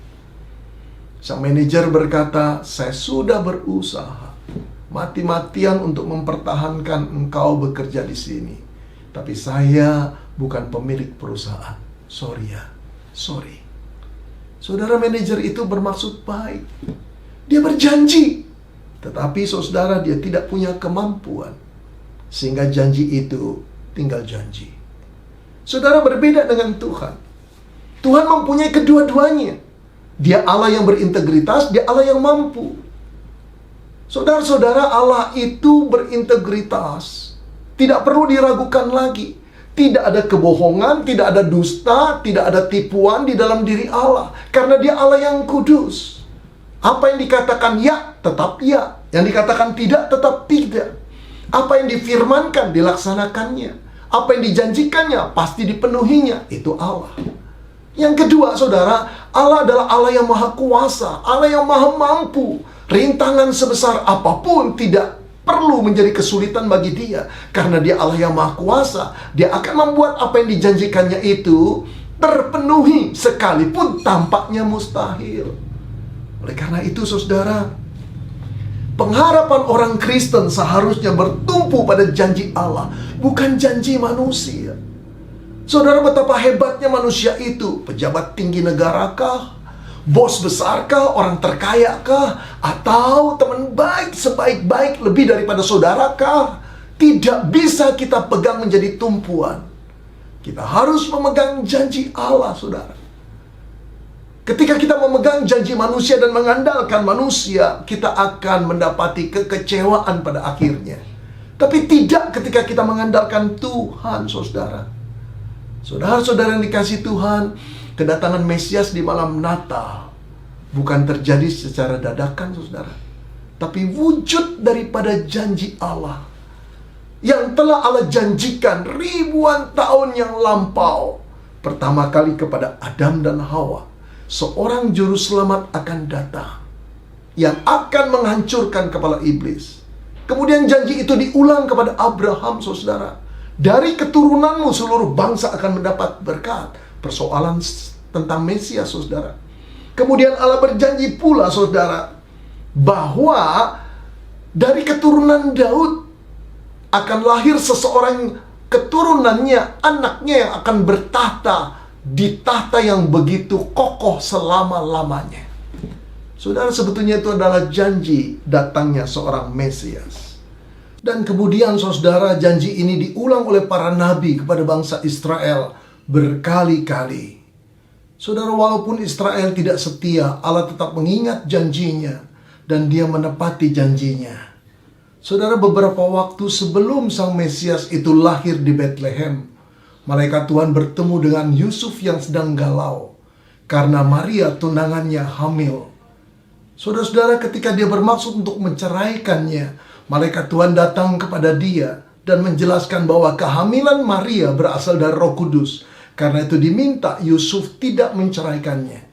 Sang manajer berkata, saya sudah berusaha mati-matian untuk mempertahankan engkau bekerja di sini. Tapi saya bukan pemilik perusahaan. Sorry ya, sorry. Saudara, manajer itu bermaksud baik. Dia berjanji. Tetapi saudara, dia tidak punya kemampuan. Sehingga janji itu tinggal janji. Saudara, berbeda dengan Tuhan. Tuhan mempunyai kedua-duanya. Dia Allah yang berintegritas, dia Allah yang mampu. Saudara-saudara, Allah itu berintegritas. Tidak perlu diragukan lagi. Tidak ada kebohongan, tidak ada dusta, tidak ada tipuan di dalam diri Allah. Karena dia Allah yang kudus. Apa yang dikatakan ya, tetap ya. Yang dikatakan tidak, tetap tidak. Apa yang difirmankan, dilaksanakannya. Apa yang dijanjikannya, pasti dipenuhinya. Itu Allah. Yang kedua, saudara, Allah adalah Allah yang maha kuasa, Allah yang maha mampu. Rintangan sebesar apapun tidak perlu menjadi kesulitan bagi dia. Karena dia Allah yang maha kuasa. Dia akan membuat apa yang dijanjikannya itu terpenuhi, sekalipun tampaknya mustahil. Oleh karena itu, saudara, pengharapan orang Kristen seharusnya bertumpu pada janji Allah, bukan janji manusia. Saudara, betapa hebatnya manusia itu. Pejabat tinggi negarakah? Bos besarkah? Orang terkayakah? Atau teman baik sebaik-baik lebih daripada saudarakah? Tidak bisa kita pegang menjadi tumpuan. Kita harus memegang janji Allah, saudara. Ketika kita memegang janji manusia dan mengandalkan manusia, kita akan mendapati kekecewaan pada akhirnya. Tapi tidak ketika kita mengandalkan Tuhan, saudara. Saudara-saudara yang dikasihi Tuhan, kedatangan Mesias di malam Natal bukan terjadi secara dadakan, saudara. Tapi wujud daripada janji Allah yang telah Allah janjikan ribuan tahun yang lampau. Pertama kali kepada Adam dan Hawa. Seorang juru selamat akan datang yang akan menghancurkan kepala iblis. Kemudian janji itu diulang kepada Abraham, saudara. Dari keturunanmu seluruh bangsa akan mendapat berkat. Persoalan tentang Mesias, saudara. Kemudian Allah berjanji pula, saudara, bahwa dari keturunan Daud akan lahir seseorang, keturunannya, anaknya yang akan bertahta di tahta yang begitu kokoh selama-lamanya. Saudara, sebetulnya itu adalah janji datangnya seorang Mesias. Dan kemudian, saudara, janji ini diulang oleh para nabi kepada bangsa Israel berkali-kali. Saudara, walaupun Israel tidak setia, Allah tetap mengingat janjinya dan dia menepati janjinya. Saudara, beberapa waktu sebelum sang Mesias itu lahir di Bethlehem, malaikat Tuhan bertemu dengan Yusuf yang sedang galau karena Maria tunangannya hamil. Saudara-saudara, ketika dia bermaksud untuk menceraikannya, malaikat Tuhan datang kepada dia dan menjelaskan bahwa kehamilan Maria berasal dari Roh Kudus. Karena itu diminta Yusuf tidak menceraikannya.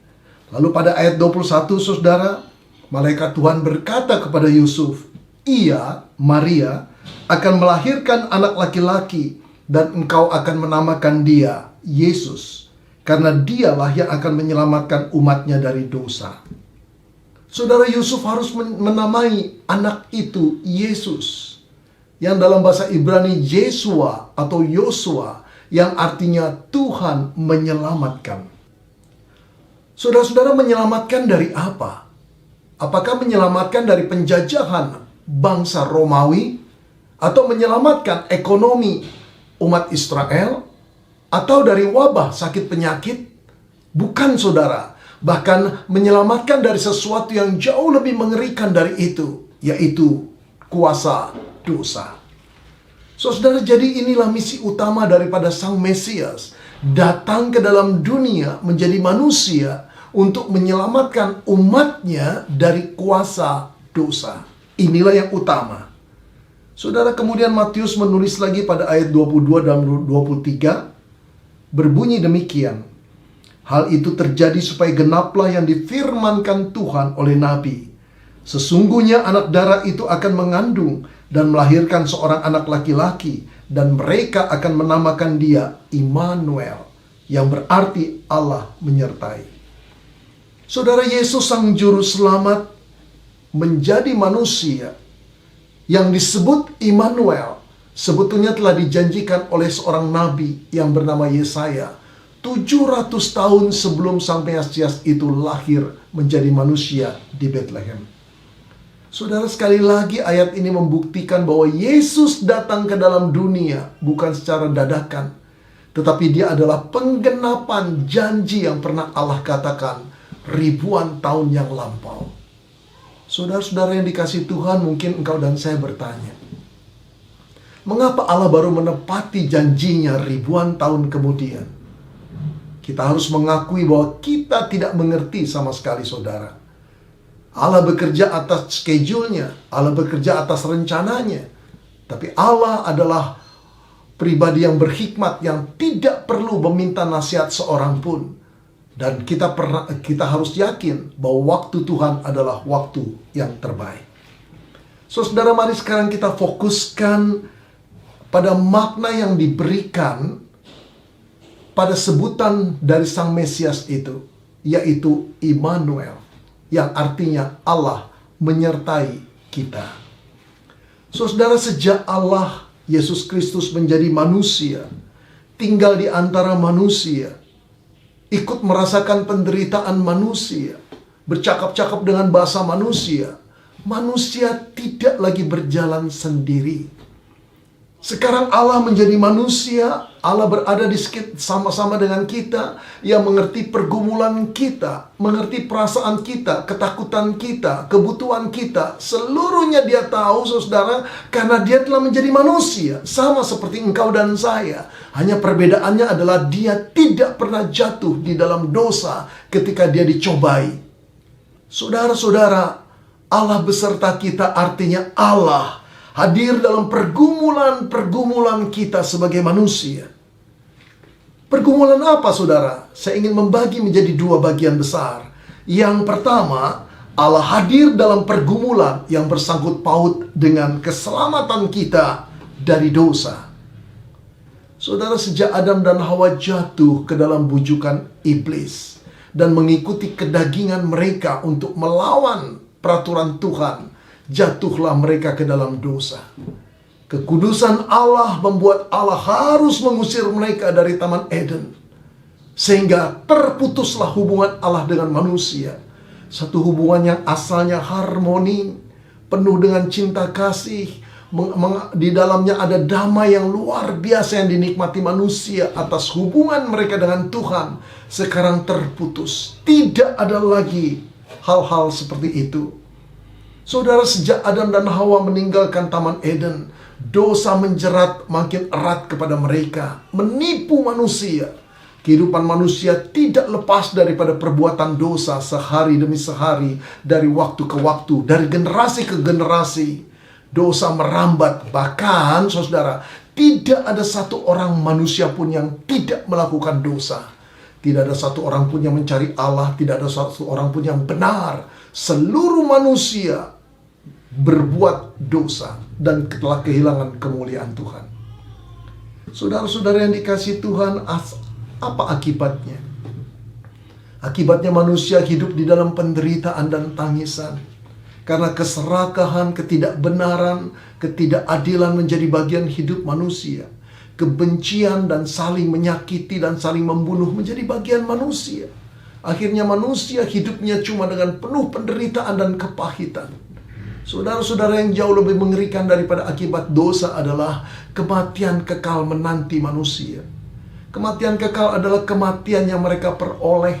Lalu pada ayat 21, saudara, malaikat Tuhan berkata kepada Yusuf, ia, Maria, akan melahirkan anak laki-laki dan engkau akan menamakan dia Yesus, karena dialah yang akan menyelamatkan umatnya dari dosa. Saudara, Yusuf harus menamai anak itu Yesus, yang dalam bahasa Ibrani Yesua atau Yosua, yang artinya Tuhan menyelamatkan. Saudara-saudara, menyelamatkan dari apa? Apakah menyelamatkan dari penjajahan bangsa Romawi, atau menyelamatkan ekonomi umat Israel, atau dari wabah sakit penyakit? Bukan, saudara. Bahkan menyelamatkan dari sesuatu yang jauh lebih mengerikan dari itu, yaitu kuasa dosa. Saudara, jadi inilah misi utama daripada sang Mesias, datang ke dalam dunia menjadi manusia untuk menyelamatkan umatnya dari kuasa dosa. Inilah yang utama. Saudara, kemudian Matius menulis lagi pada ayat 22 dan 23, berbunyi demikian. Hal itu terjadi supaya genaplah yang difirmankan Tuhan oleh Nabi. Sesungguhnya anak darah itu akan mengandung dan melahirkan seorang anak laki-laki, dan mereka akan menamakan dia Immanuel, yang berarti Allah menyertai. Saudara, Yesus Sang Juru Selamat menjadi manusia yang disebut Immanuel sebetulnya telah dijanjikan oleh seorang nabi yang bernama Yesaya 700 tahun sebelum Sang Mesias itu lahir menjadi manusia di Bethlehem. Saudara, sekali lagi ayat ini membuktikan bahwa Yesus datang ke dalam dunia bukan secara dadakan, tetapi dia adalah penggenapan janji yang pernah Allah katakan ribuan tahun yang lampau. Saudara-saudara yang dikasihi Tuhan, mungkin engkau dan saya bertanya, mengapa Allah baru menepati janjinya ribuan tahun kemudian? Kita harus mengakui bahwa kita tidak mengerti sama sekali, saudara. Allah bekerja atas schedule-nya, Allah bekerja atas rencananya. Tapi Allah adalah pribadi yang berhikmat, yang tidak perlu meminta nasihat seorang pun. Dan kita harus yakin bahwa waktu Tuhan adalah waktu yang terbaik. Saudara, mari sekarang kita fokuskan pada makna yang diberikan pada sebutan dari Sang Mesias itu, yaitu Immanuel, yang artinya Allah menyertai kita. Saudara, sejak Allah Yesus Kristus menjadi manusia, tinggal di antara manusia, ikut merasakan penderitaan manusia, bercakap-cakap dengan bahasa manusia, manusia tidak lagi berjalan sendiri. Sekarang Allah menjadi manusia, Allah berada di sama-sama dengan kita, yang mengerti pergumulan kita, mengerti perasaan kita, ketakutan kita, kebutuhan kita. Seluruhnya dia tahu, saudara, karena dia telah menjadi manusia, sama seperti engkau dan saya. Hanya perbedaannya adalah dia tidak pernah jatuh di dalam dosa ketika dia dicobai. Saudara-saudara, Allah beserta kita artinya Allah hadir dalam pergumulan-pergumulan kita sebagai manusia. Pergumulan apa, saudara? Saya ingin membagi menjadi dua bagian besar. Yang pertama, Allah hadir dalam pergumulan yang bersangkut paut dengan keselamatan kita dari dosa. Saudara, sejak Adam dan Hawa jatuh ke dalam bujukan iblis dan mengikuti kedagingan mereka untuk melawan peraturan Tuhan, jatuhlah mereka ke dalam dosa. Kekudusan Allah membuat Allah harus mengusir mereka dari Taman Eden, sehingga terputuslah hubungan Allah dengan manusia. Satu hubungan yang asalnya harmoni, penuh dengan cinta kasih. Di dalamnya ada damai yang luar biasa yang dinikmati manusia atas hubungan mereka dengan Tuhan. Sekarang terputus, tidak ada lagi hal-hal seperti itu. Saudara, sejak Adam dan Hawa meninggalkan Taman Eden, dosa menjerat makin erat kepada mereka, menipu manusia. Kehidupan manusia tidak lepas daripada perbuatan dosa sehari demi sehari, dari waktu ke waktu, dari generasi ke generasi. Dosa merambat, bahkan saudara, tidak ada satu orang manusia pun yang tidak melakukan dosa. Tidak ada satu orang pun yang mencari Allah, tidak ada satu orang pun yang benar. Seluruh manusia berbuat dosa dan telah kehilangan kemuliaan Tuhan. Saudara-saudara yang dikasihi Tuhan, apa akibatnya? Akibatnya manusia hidup di dalam penderitaan dan tangisan. Karena keserakahan, ketidakbenaran, ketidakadilan menjadi bagian hidup manusia. Kebencian dan saling menyakiti dan saling membunuh menjadi bagian manusia. Akhirnya manusia hidupnya cuma dengan penuh penderitaan dan kepahitan. Saudara-saudara, yang jauh lebih mengerikan daripada akibat dosa adalah kematian kekal menanti manusia. Kematian kekal adalah kematian yang mereka peroleh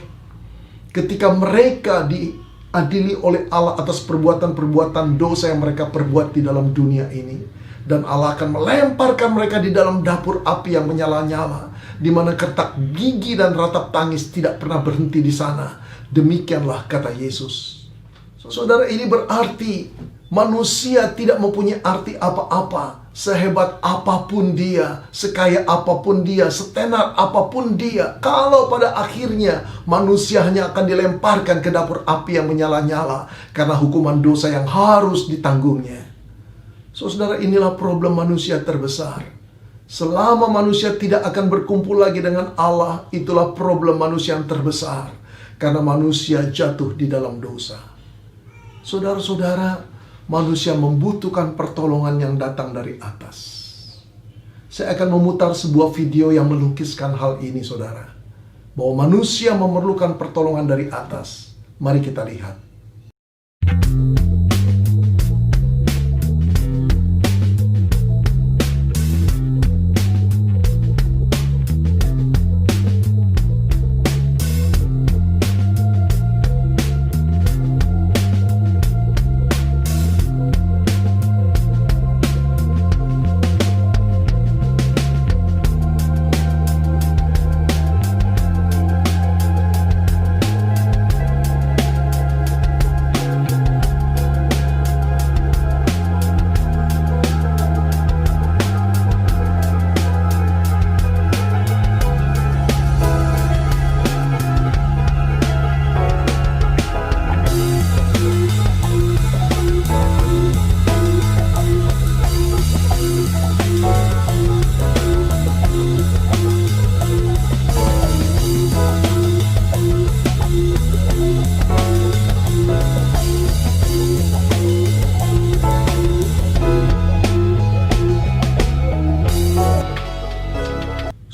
ketika mereka diadili oleh Allah atas perbuatan-perbuatan dosa yang mereka perbuat di dalam dunia ini. Dan Allah akan melemparkan mereka di dalam dapur api yang menyala-nyala, di mana kertak gigi dan ratap tangis tidak pernah berhenti di sana. Demikianlah kata Yesus. Saudara, ini berarti Manusia tidak mempunyai arti apa-apa. Sehebat apapun dia, sekaya apapun dia, setenar apapun dia, kalau pada akhirnya manusia hanya akan dilemparkan ke dapur api yang menyala-nyala karena hukuman dosa yang harus ditanggungnya. Saudara, inilah problem manusia terbesar. Selama manusia tidak akan berkumpul lagi dengan Allah, itulah problem manusia yang terbesar. Karena manusia jatuh di dalam dosa. Saudara-saudara, manusia membutuhkan pertolongan yang datang dari atas. Saya akan memutar sebuah video yang melukiskan hal ini, saudara. Bahwa manusia memerlukan pertolongan dari atas. Mari kita lihat.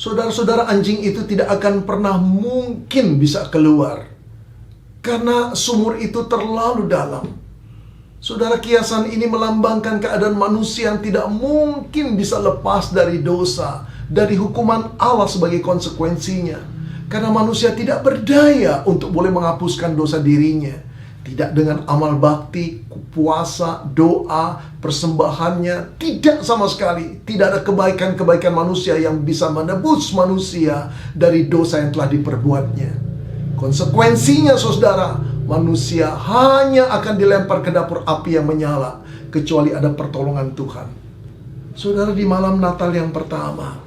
Saudara-saudara, anjing itu tidak akan pernah mungkin bisa keluar karena sumur itu terlalu dalam. Saudara, kiasan ini melambangkan keadaan manusia yang tidak mungkin bisa lepas dari dosa, dari hukuman Allah sebagai konsekuensinya. Karena manusia tidak berdaya untuk boleh menghapuskan dosa dirinya. Tidak dengan amal bakti, puasa, doa, persembahannya. Tidak sama sekali. Tidak ada kebaikan-kebaikan manusia yang bisa menebus manusia dari dosa yang telah diperbuatnya. Konsekuensinya, saudara, manusia hanya akan dilempar ke dapur api yang menyala, kecuali ada pertolongan Tuhan. Saudara, di malam Natal yang pertama,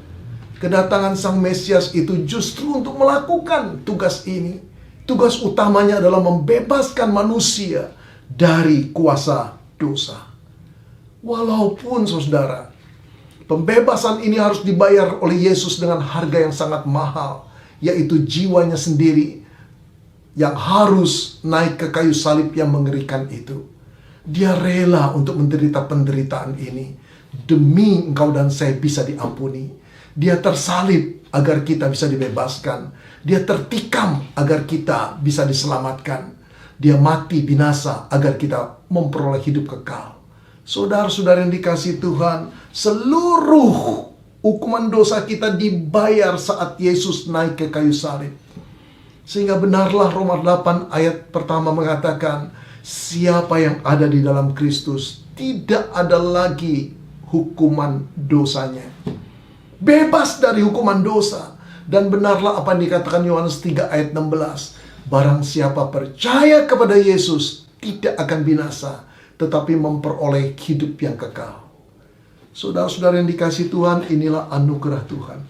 kedatangan Sang Mesias itu justru untuk melakukan tugas ini. Tugas utamanya adalah membebaskan manusia dari kuasa dosa. Walaupun, saudara, pembebasan ini harus dibayar oleh Yesus dengan harga yang sangat mahal, yaitu jiwanya sendiri yang harus naik ke kayu salib yang mengerikan itu. Dia rela untuk menderita penderitaan ini demi engkau dan saya bisa diampuni. Dia tersalib agar kita bisa dibebaskan. Dia tertikam agar kita bisa diselamatkan. Dia mati binasa agar kita memperoleh hidup kekal. Saudara-saudara yang dikasihi Tuhan, seluruh hukuman dosa kita dibayar saat Yesus naik ke kayu salib. Sehingga benarlah Roma 8 ayat pertama mengatakan, siapa yang ada di dalam Kristus, tidak ada lagi hukuman dosanya. Bebas dari hukuman dosa. Dan benarlah apa yang dikatakan Yohanes 3 ayat 16. Barang siapa percaya kepada Yesus tidak akan binasa, tetapi memperoleh hidup yang kekal. Saudara-saudara yang dikasihi Tuhan, inilah anugerah Tuhan.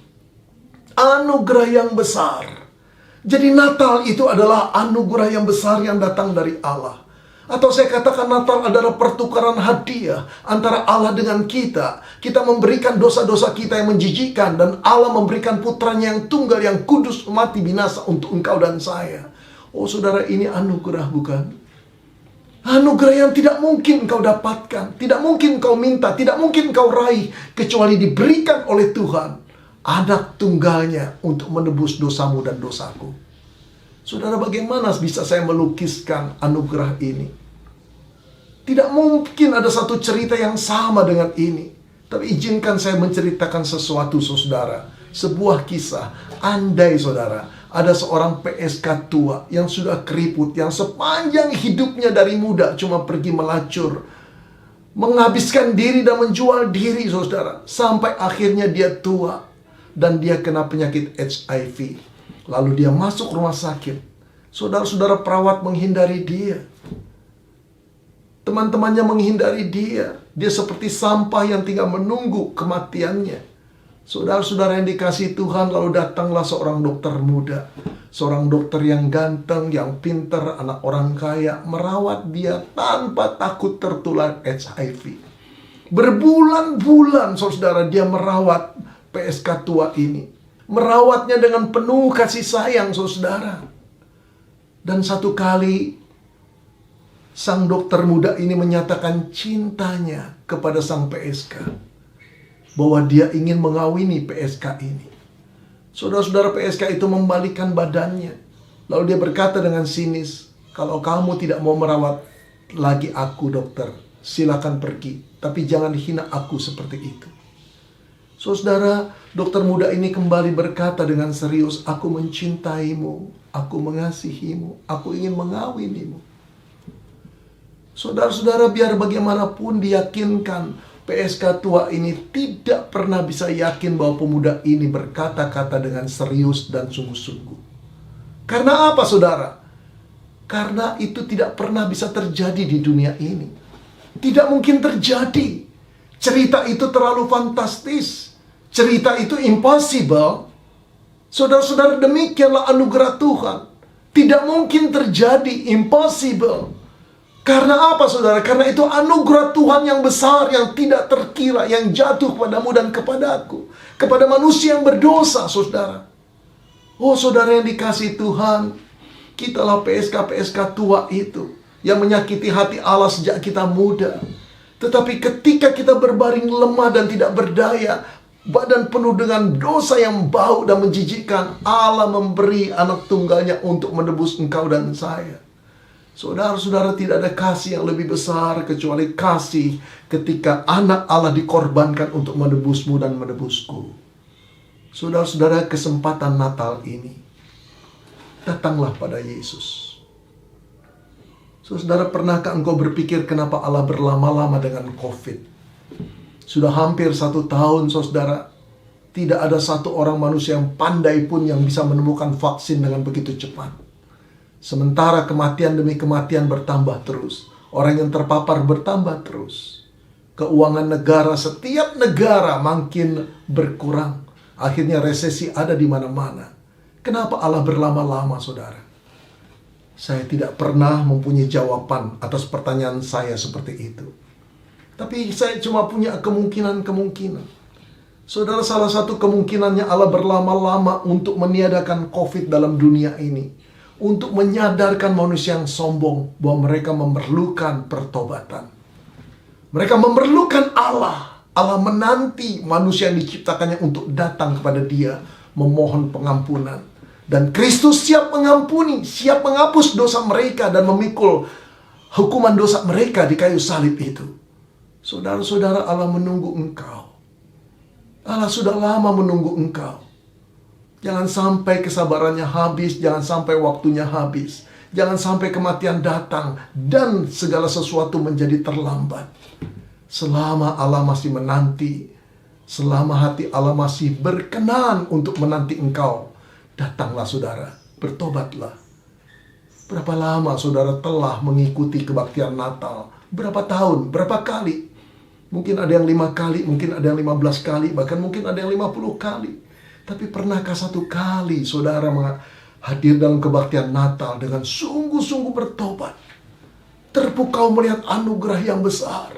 Anugerah yang besar. Jadi Natal itu adalah anugerah yang besar yang datang dari Allah. Atau saya katakan Natal adalah pertukaran hadiah antara Allah dengan kita. Kita memberikan dosa-dosa kita yang menjijikkan, dan Allah memberikan putranya yang tunggal, yang kudus, mati binasa untuk engkau dan saya. Oh saudara, ini anugerah bukan? Anugerah yang tidak mungkin engkau dapatkan, tidak mungkin engkau minta, tidak mungkin engkau raih, kecuali diberikan oleh Tuhan, anak tunggalnya untuk menebus dosamu dan dosaku. Saudara, bagaimana bisa saya melukiskan anugerah ini? Tidak mungkin ada satu cerita yang sama dengan ini. Tapi izinkan saya menceritakan sesuatu, saudara. Sebuah kisah. Andai, saudara, ada seorang PSK tua yang sudah keriput, yang sepanjang hidupnya dari muda cuma pergi melacur, menghabiskan diri dan menjual diri, saudara. Sampai akhirnya dia tua dan dia kena penyakit HIV. Lalu dia masuk rumah sakit. Saudara-saudara, perawat menghindari dia. Teman-temannya menghindari dia. Dia seperti sampah yang tinggal menunggu kematiannya. Saudara-saudara yang dikasihi Tuhan, lalu datanglah seorang dokter muda. Seorang dokter yang ganteng, yang pintar, anak orang kaya, merawat dia tanpa takut tertular HIV. Berbulan-bulan, saudara, dia merawat PSK tua ini. Merawatnya dengan penuh kasih sayang, saudara. Dan satu kali, sang dokter muda ini menyatakan cintanya kepada sang PSK. Bahwa dia ingin mengawini PSK ini. Saudara-saudara, PSK itu membalikkan badannya. Lalu dia berkata dengan sinis, "Kalau kamu tidak mau merawat lagi aku, dokter, silakan pergi. Tapi jangan hina aku seperti itu." Saudara, dokter muda ini kembali berkata dengan serius, "Aku mencintaimu, aku mengasihimu, aku ingin mengawinimu." Saudara-saudara, biar bagaimanapun diyakinkan, PSK tua ini tidak pernah bisa yakin bahwa pemuda ini berkata-kata dengan serius dan sungguh-sungguh. Karena apa, saudara? Karena itu tidak pernah bisa terjadi di dunia ini. Tidak mungkin terjadi. Cerita itu terlalu fantastis. Cerita itu impossible. Saudara-saudara, demikianlah anugerah Tuhan. Tidak mungkin terjadi, impossible. Karena apa, saudara? Karena itu anugerah Tuhan yang besar, yang tidak terkira, yang jatuh kepadamu dan kepadaku. Kepada manusia yang berdosa, saudara. Oh, saudara yang dikasihi Tuhan, kitalah PSK-PSK tua itu, yang menyakiti hati Allah sejak kita muda. Tetapi ketika kita berbaring lemah dan tidak berdaya, badan penuh dengan dosa yang bau dan menjijikkan, Allah memberi anak tunggalnya untuk menebus engkau dan saya. Saudara-saudara, tidak ada kasih yang lebih besar kecuali kasih ketika anak Allah dikorbankan untuk menebusmu dan menebusku. Saudara-saudara, kesempatan Natal ini, datanglah pada Yesus. Saudara, pernahkah engkau berpikir kenapa Allah berlama-lama dengan COVID? Sudah hampir 1 tahun, saudara. Tidak ada satu orang manusia yang pandai pun yang bisa menemukan vaksin dengan begitu cepat. Sementara kematian demi kematian bertambah terus. Orang yang terpapar bertambah terus. Keuangan negara, setiap negara makin berkurang. Akhirnya resesi ada di mana-mana. Kenapa Allah berlama-lama, saudara? Saya tidak pernah mempunyai jawaban atas pertanyaan saya seperti itu. Tapi saya cuma punya kemungkinan-kemungkinan. Saudara, salah satu kemungkinannya Allah berlama-lama untuk meniadakan COVID dalam dunia ini. Untuk menyadarkan manusia yang sombong bahwa mereka memerlukan pertobatan. Mereka memerlukan Allah. Allah menanti manusia yang diciptakannya untuk datang kepada Dia, memohon pengampunan. Dan Kristus siap mengampuni, siap menghapus dosa mereka dan memikul hukuman dosa mereka di kayu salib itu. Saudara-saudara, Allah menunggu engkau. Allah sudah lama menunggu engkau. Jangan sampai kesabarannya habis, jangan sampai waktunya habis. Jangan sampai kematian datang dan segala sesuatu menjadi terlambat. Selama Allah masih menanti, selama hati Allah masih berkenan untuk menanti engkau, datanglah saudara, bertobatlah. Berapa lama saudara telah mengikuti kebaktian Natal? Berapa tahun? Berapa kali? Mungkin ada yang 5 kali, mungkin ada yang 15 kali, bahkan mungkin ada yang 50 kali. Tapi pernahkah satu kali saudara hadir dalam kebaktian Natal dengan sungguh-sungguh bertobat? Terpukau melihat anugerah yang besar.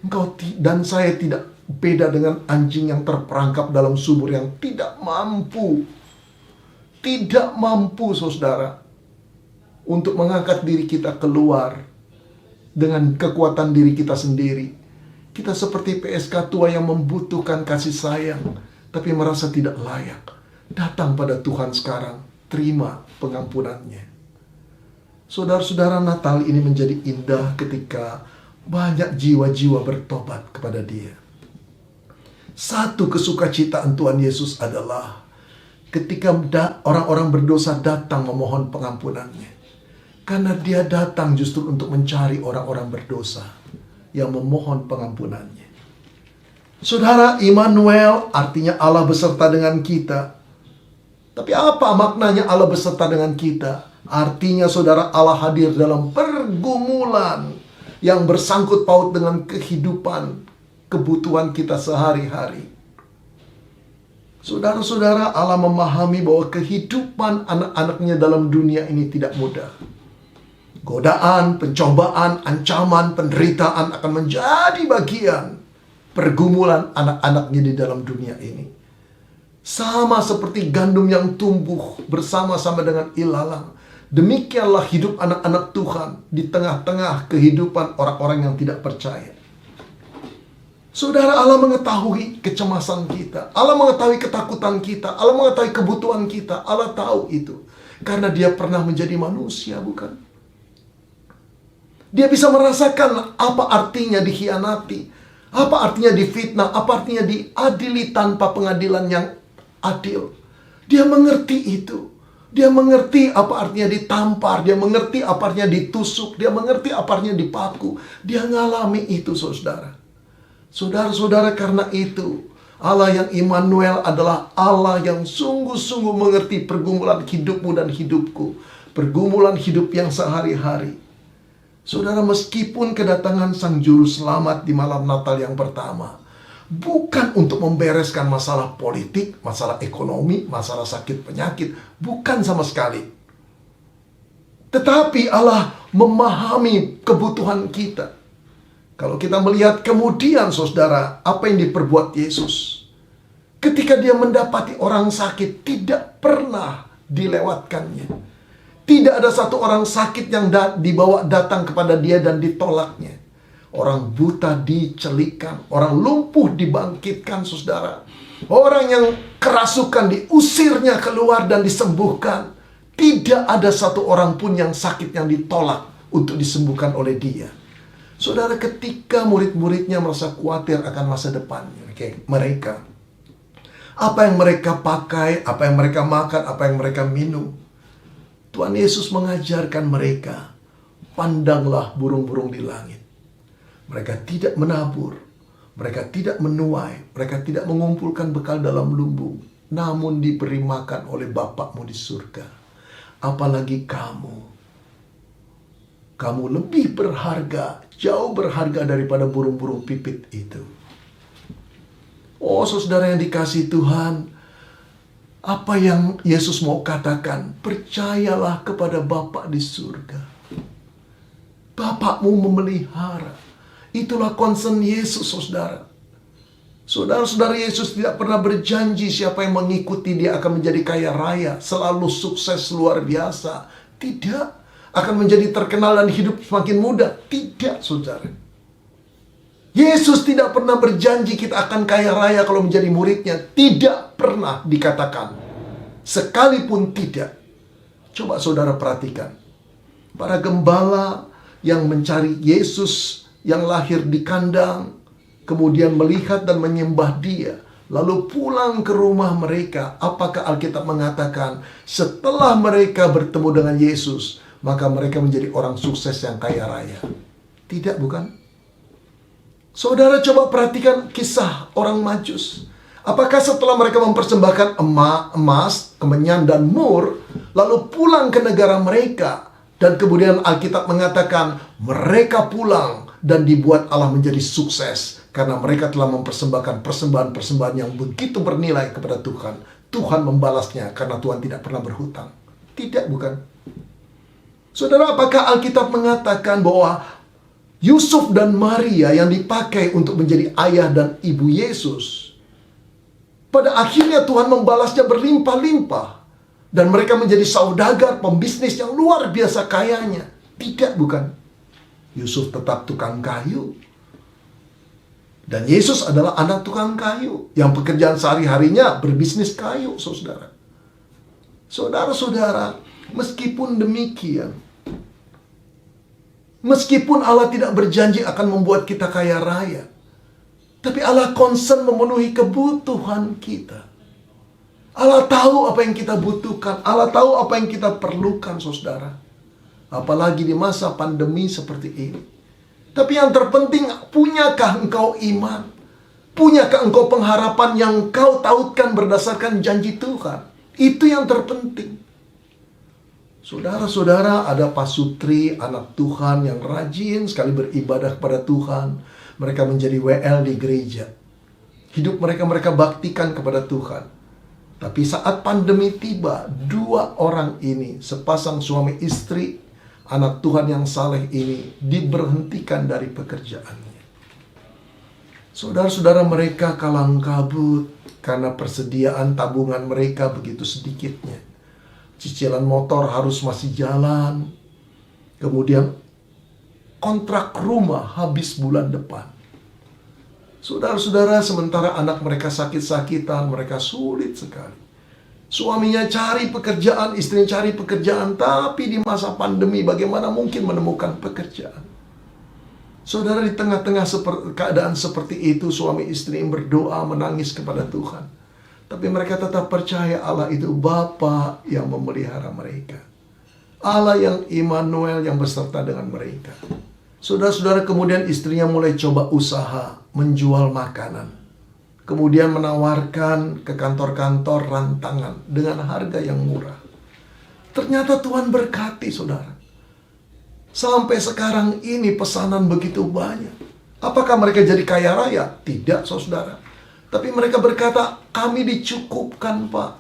Engkau dan saya tidak beda dengan anjing yang terperangkap dalam sumur yang tidak mampu. Tidak mampu, saudara, untuk mengangkat diri kita keluar dengan kekuatan diri kita sendiri. Kita seperti PSK tua yang membutuhkan kasih sayang, tapi merasa tidak layak. Datang pada Tuhan sekarang, terima pengampunannya. Saudara-saudara, Natal ini menjadi indah ketika banyak jiwa-jiwa bertobat kepada Dia. Satu kesukacitaan Tuhan Yesus adalah ketika orang-orang berdosa datang memohon pengampunannya. Karena Dia datang justru untuk mencari orang-orang berdosa yang memohon pengampunannya. Saudara, Immanuel artinya Allah beserta dengan kita. Tapi apa maknanya Allah beserta dengan kita? Artinya saudara, Allah hadir dalam pergumulan, yang bersangkut paut dengan kehidupan, kebutuhan kita sehari-hari. Saudara-saudara, Allah memahami bahwa kehidupan anak-anaknya dalam dunia ini tidak mudah. Godaan, pencobaan, ancaman, penderitaan akan menjadi bagian pergumulan anak-anaknya di dalam dunia ini. Sama seperti gandum yang tumbuh bersama-sama dengan ilalang, demikianlah hidup anak-anak Tuhan di tengah-tengah kehidupan orang-orang yang tidak percaya. Saudara, Allah mengetahui kecemasan kita, Allah mengetahui ketakutan kita, Allah mengetahui kebutuhan kita, Allah tahu itu. Karena Dia pernah menjadi manusia, bukan? Dia bisa merasakan apa artinya dikhianati, apa artinya difitnah, apa artinya diadili tanpa pengadilan yang adil. Dia mengerti itu. Dia mengerti apa artinya ditampar, dia mengerti apa artinya ditusuk, dia mengerti apa artinya dipaku. Dia ngalami itu, saudara. Saudara-saudara, karena itu Allah yang Immanuel adalah Allah yang sungguh-sungguh mengerti pergumulan hidupmu dan hidupku, pergumulan hidup yang sehari-hari. Saudara, meskipun kedatangan Sang Juru Selamat di malam Natal yang pertama bukan untuk membereskan masalah politik, masalah ekonomi, masalah sakit penyakit, bukan sama sekali. Tetapi Allah memahami kebutuhan kita. Kalau kita melihat kemudian, saudara, apa yang diperbuat Yesus ketika Dia mendapati orang sakit, tidak pernah dilewatkannya. Tidak ada satu orang sakit yang dibawa datang kepada Dia dan ditolaknya. Orang buta dicelikkan, orang lumpuh dibangkitkan, saudara. Orang yang kerasukan diusirnya keluar dan disembuhkan. Tidak ada satu orang pun yang sakit yang ditolak untuk disembuhkan oleh Dia. Saudara, ketika murid-muridnya merasa khawatir akan masa depannya, mereka, apa yang mereka pakai, apa yang mereka makan, apa yang mereka minum, Tuhan Yesus mengajarkan mereka, pandanglah burung-burung di langit. Mereka tidak menabur, mereka tidak menuai, mereka tidak mengumpulkan bekal dalam lumbung, namun diberi makan oleh Bapakmu di surga. Apalagi kamu lebih berharga, jauh berharga daripada burung-burung pipit itu. Oh, saudara yang dikasihi Tuhan, apa yang Yesus mau katakan? Percayalah kepada Bapa di surga. Bapakmu memelihara. Itulah concern Yesus, saudara. Saudara-saudara, Yesus tidak pernah berjanji siapa yang mengikuti Dia akan menjadi kaya raya, selalu sukses luar biasa. Tidak. Akan menjadi terkenal dan hidup semakin mudah. Tidak, saudara. Yesus tidak pernah berjanji kita akan kaya raya kalau menjadi muridnya. Tidak pernah dikatakan. Sekalipun tidak. Coba saudara perhatikan. Para gembala yang mencari Yesus yang lahir di kandang, kemudian melihat dan menyembah Dia, lalu pulang ke rumah mereka. Apakah Alkitab mengatakan setelah mereka bertemu dengan Yesus, maka mereka menjadi orang sukses yang kaya raya? Tidak, bukan? Saudara, coba perhatikan kisah orang Majus. Apakah setelah mereka mempersembahkan emas, kemenyan, dan mur, lalu pulang ke negara mereka, dan kemudian Alkitab mengatakan mereka pulang dan dibuat Allah menjadi sukses karena mereka telah mempersembahkan persembahan-persembahan yang begitu bernilai kepada Tuhan. Tuhan membalasnya karena Tuhan tidak pernah berhutang. Tidak, bukan? Saudara, apakah Alkitab mengatakan bahwa Yusuf dan Maria yang dipakai untuk menjadi ayah dan ibu Yesus, pada akhirnya Tuhan membalasnya berlimpah-limpah, dan mereka menjadi saudagar, pembisnis yang luar biasa kayanya? Tidak, bukan? Yusuf tetap tukang kayu, dan Yesus adalah anak tukang kayu yang pekerjaan sehari-harinya berbisnis kayu, saudara. Saudara-saudara, meskipun demikian, meskipun Allah tidak berjanji akan membuat kita kaya raya, tapi Allah concern memenuhi kebutuhan kita. Allah tahu apa yang kita butuhkan. Allah tahu apa yang kita perlukan, saudara. Apalagi di masa pandemi seperti ini. Tapi yang terpenting, punyakah engkau iman? Punyakah engkau pengharapan yang kau tautkan berdasarkan janji Tuhan? Itu yang terpenting. Saudara-saudara, ada Pak Sutri, anak Tuhan yang rajin sekali beribadah kepada Tuhan. Mereka menjadi WL di gereja. Hidup mereka baktikan kepada Tuhan. Tapi saat pandemi tiba, 2 orang ini, sepasang suami istri, anak Tuhan yang saleh ini, diberhentikan dari pekerjaannya. Saudara-saudara, mereka kalang kabut karena persediaan tabungan mereka begitu sedikitnya. Cicilan motor harus masih jalan. Kemudian kontrak rumah habis bulan depan. Saudara-saudara, sementara anak mereka sakit-sakitan, mereka sulit sekali. Suaminya cari pekerjaan, istrinya cari pekerjaan, tapi di masa pandemi bagaimana mungkin menemukan pekerjaan? Saudara, di tengah-tengah keadaan seperti itu, suami istri berdoa, menangis kepada Tuhan. Tapi mereka tetap percaya Allah itu Bapa yang memelihara mereka. Allah yang Immanuel yang beserta dengan mereka. Saudara-saudara, kemudian istrinya mulai coba usaha menjual makanan. Kemudian menawarkan ke kantor-kantor rantangan dengan harga yang murah. Ternyata Tuhan berkati, saudara. Sampai sekarang ini pesanan begitu banyak. Apakah mereka jadi kaya raya? Tidak, saudara. Tapi mereka berkata, kami dicukupkan, Pak.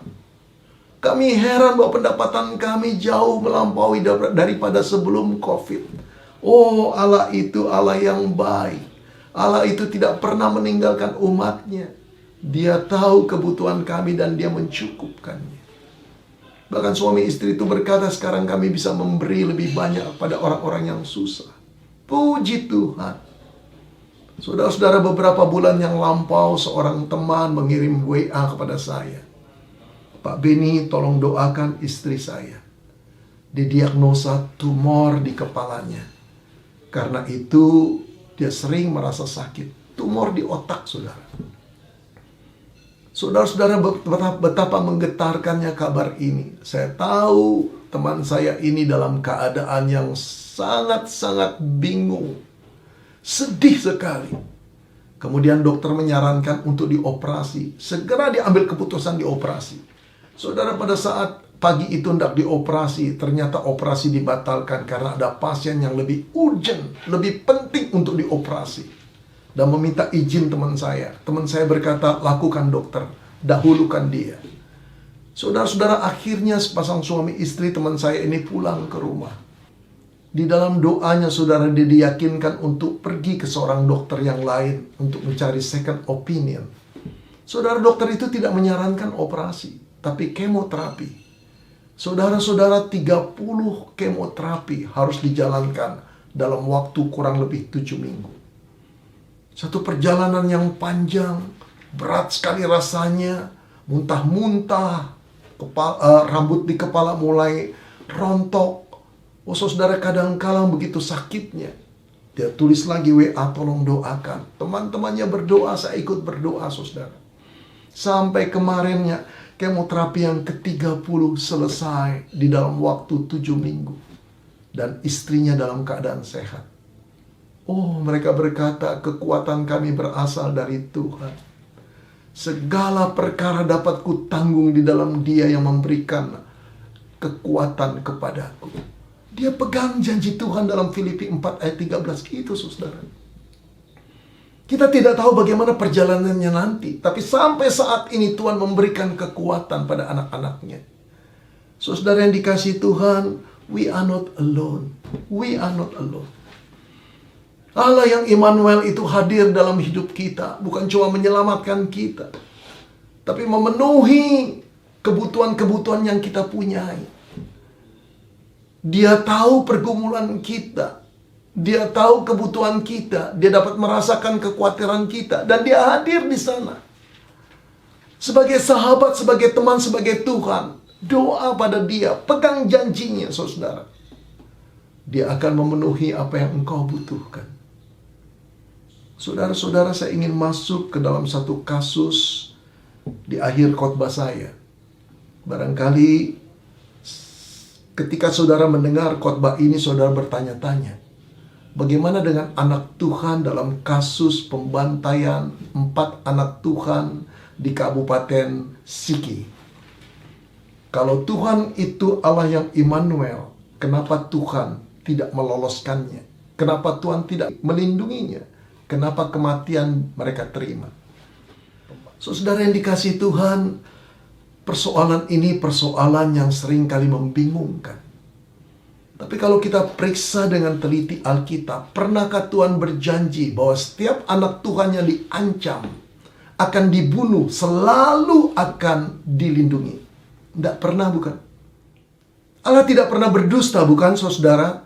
Kami heran bahwa pendapatan kami jauh melampaui daripada sebelum COVID. Oh, Allah itu Allah yang baik. Allah itu tidak pernah meninggalkan umatnya. Dia tahu kebutuhan kami dan dia mencukupkannya. Bahkan suami istri itu berkata, sekarang kami bisa memberi lebih banyak pada orang-orang yang susah. Puji Tuhan. Saudara-saudara, beberapa bulan yang lampau seorang teman mengirim WA kepada saya. Pak Beni, tolong doakan istri saya. Didiagnosa tumor di kepalanya. Karena itu dia sering merasa sakit. Tumor di otak, saudara. Saudara-saudara, betapa menggetarkannya kabar ini. Saya tahu teman saya ini dalam keadaan yang sangat-sangat bingung. Sedih sekali. Kemudian dokter menyarankan untuk dioperasi. Segera diambil keputusan dioperasi. Saudara, pada saat pagi itu hendak dioperasi, ternyata operasi dibatalkan karena ada pasien yang lebih urgent, lebih penting untuk dioperasi. Dan meminta izin teman saya. Teman saya berkata, lakukan dokter, dahulukan dia. Saudara-saudara, akhirnya sepasang suami istri teman saya ini pulang ke rumah. Di dalam doanya, saudara, dia diyakinkan untuk pergi ke seorang dokter yang lain untuk mencari second opinion. Saudara, dokter itu tidak menyarankan operasi, tapi kemoterapi. Saudara-saudara, 30 kemoterapi harus dijalankan dalam waktu kurang lebih 7 minggu. Satu perjalanan yang panjang, berat sekali rasanya, muntah-muntah, rambut di kepala mulai rontok. Oh, saudara, kadang-kadang begitu sakitnya. Dia tulis lagi WA, tolong doakan. Teman-temannya berdoa, saya ikut berdoa, saudara. Sampai kemarinnya, kemoterapi yang ke-30 selesai di dalam waktu 7 minggu. Dan istrinya dalam keadaan sehat. Oh, mereka berkata, kekuatan kami berasal dari Tuhan. Segala perkara dapat kutanggung di dalam Dia yang memberikan kekuatan kepadaku. Dia pegang janji Tuhan dalam Filipi 4 ayat 13 itu, saudara. Kita tidak tahu bagaimana perjalanannya nanti, tapi sampai saat ini Tuhan memberikan kekuatan pada anak-anaknya. Saudara yang dikasihi Tuhan, we are not alone. We are not alone. Allah yang Immanuel itu hadir dalam hidup kita, bukan cuma menyelamatkan kita, tapi memenuhi kebutuhan-kebutuhan yang kita punyai. Dia tahu pergumulan kita. Dia tahu kebutuhan kita. Dia dapat merasakan kekhawatiran kita. Dan dia hadir di sana. Sebagai sahabat, sebagai teman, sebagai Tuhan. Doa pada dia. Pegang janjinya, saudara. Dia akan memenuhi apa yang engkau butuhkan. Saudara-saudara, saya ingin masuk ke dalam satu kasus di akhir khotbah saya. Barangkali ketika saudara mendengar khotbah ini, saudara bertanya-tanya, bagaimana dengan anak Tuhan dalam kasus pembantaian 4 anak Tuhan di Kabupaten Sigi? Kalau Tuhan itu Allah yang Immanuel, kenapa Tuhan tidak meloloskannya? Kenapa Tuhan tidak melindunginya? Kenapa kematian mereka terima? Saudara yang dikasihi Tuhan, persoalan ini persoalan yang sering kali membingungkan. Tapi kalau kita periksa dengan teliti Alkitab, pernahkah Tuhan berjanji bahwa setiap anak Tuhan yang diancam akan dibunuh selalu akan dilindungi? Tidak pernah, bukan? Allah tidak pernah berdusta, bukan saudara?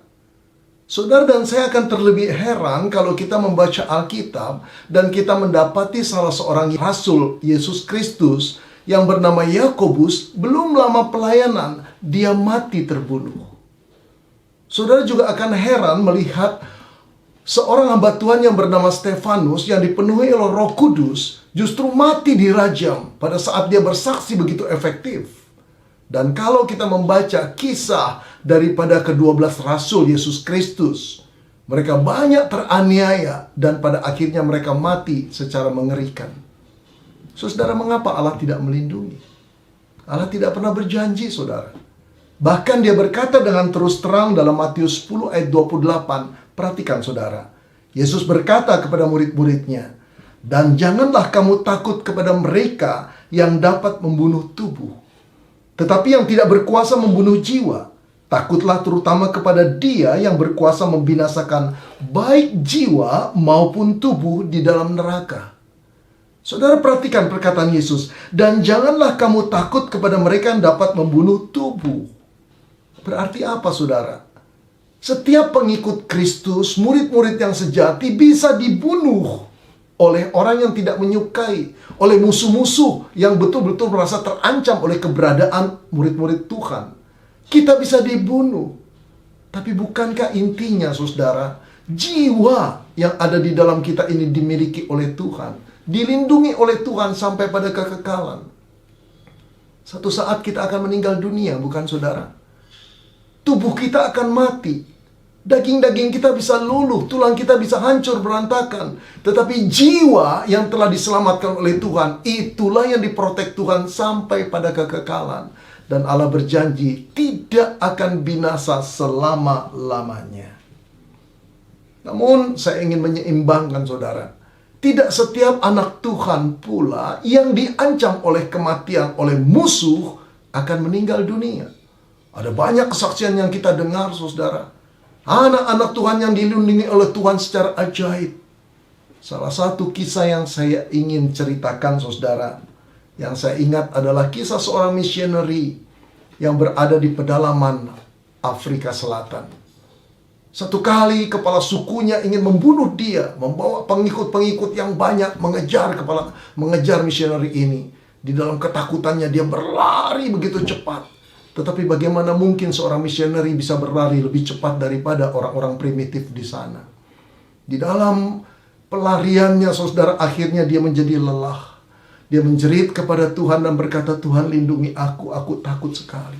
Saudara dan saya akan terlebih heran kalau kita membaca Alkitab dan kita mendapati salah seorang rasul Yesus Kristus yang bernama Yakobus, belum lama pelayanan, dia mati terbunuh. Saudara juga akan heran melihat seorang hamba Tuhan yang bernama Stefanus yang dipenuhi oleh Roh Kudus justru mati dirajam pada saat dia bersaksi begitu efektif. Dan kalau kita membaca kisah daripada ke-12 rasul Yesus Kristus, mereka banyak teraniaya dan pada akhirnya mereka mati secara mengerikan. Saudara, mengapa Allah tidak melindungi? Allah tidak pernah berjanji, saudara. Bahkan dia berkata dengan terus terang dalam Matius 10 ayat 28. Perhatikan saudara. Yesus berkata kepada murid-muridnya, "Dan janganlah kamu takut kepada mereka yang dapat membunuh tubuh, tetapi yang tidak berkuasa membunuh jiwa. Takutlah terutama kepada Dia yang berkuasa membinasakan baik jiwa maupun tubuh di dalam neraka." Saudara, perhatikan perkataan Yesus. Dan janganlah kamu takut kepada mereka yang dapat membunuh tubuh. Berarti apa, saudara? Setiap pengikut Kristus, murid-murid yang sejati bisa dibunuh oleh orang yang tidak menyukai, oleh musuh-musuh yang betul-betul merasa terancam oleh keberadaan murid-murid Tuhan. Kita bisa dibunuh. Tapi bukankah intinya, saudara, jiwa yang ada di dalam kita ini dimiliki oleh Tuhan, dilindungi oleh Tuhan sampai pada kekekalan. Satu saat kita akan meninggal dunia, bukan saudara? Tubuh kita akan mati. Daging-daging kita bisa luluh, tulang kita bisa hancur berantakan. Tetapi jiwa yang telah diselamatkan oleh Tuhan, itulah yang diprotek Tuhan sampai pada kekekalan. Dan Allah berjanji tidak akan binasa selama-lamanya. Namun saya ingin menyeimbangkan saudara. Tidak setiap anak Tuhan pula yang diancam oleh kematian oleh musuh akan meninggal dunia. Ada banyak kesaksian yang kita dengar, saudara. Anak-anak Tuhan yang dilindungi oleh Tuhan secara ajaib. Salah satu kisah yang saya ingin ceritakan, saudara, yang saya ingat adalah kisah seorang misioneri yang berada di pedalaman Afrika Selatan. Satu kali kepala sukunya ingin membunuh dia, membawa pengikut-pengikut yang banyak mengejar misioneri ini. Di dalam ketakutannya dia berlari begitu cepat. Tetapi bagaimana mungkin seorang misioneri bisa berlari lebih cepat daripada orang-orang primitif di sana? Di dalam pelariannya, saudara, akhirnya dia menjadi lelah. Dia menjerit kepada Tuhan dan berkata, "Tuhan, lindungi aku takut sekali."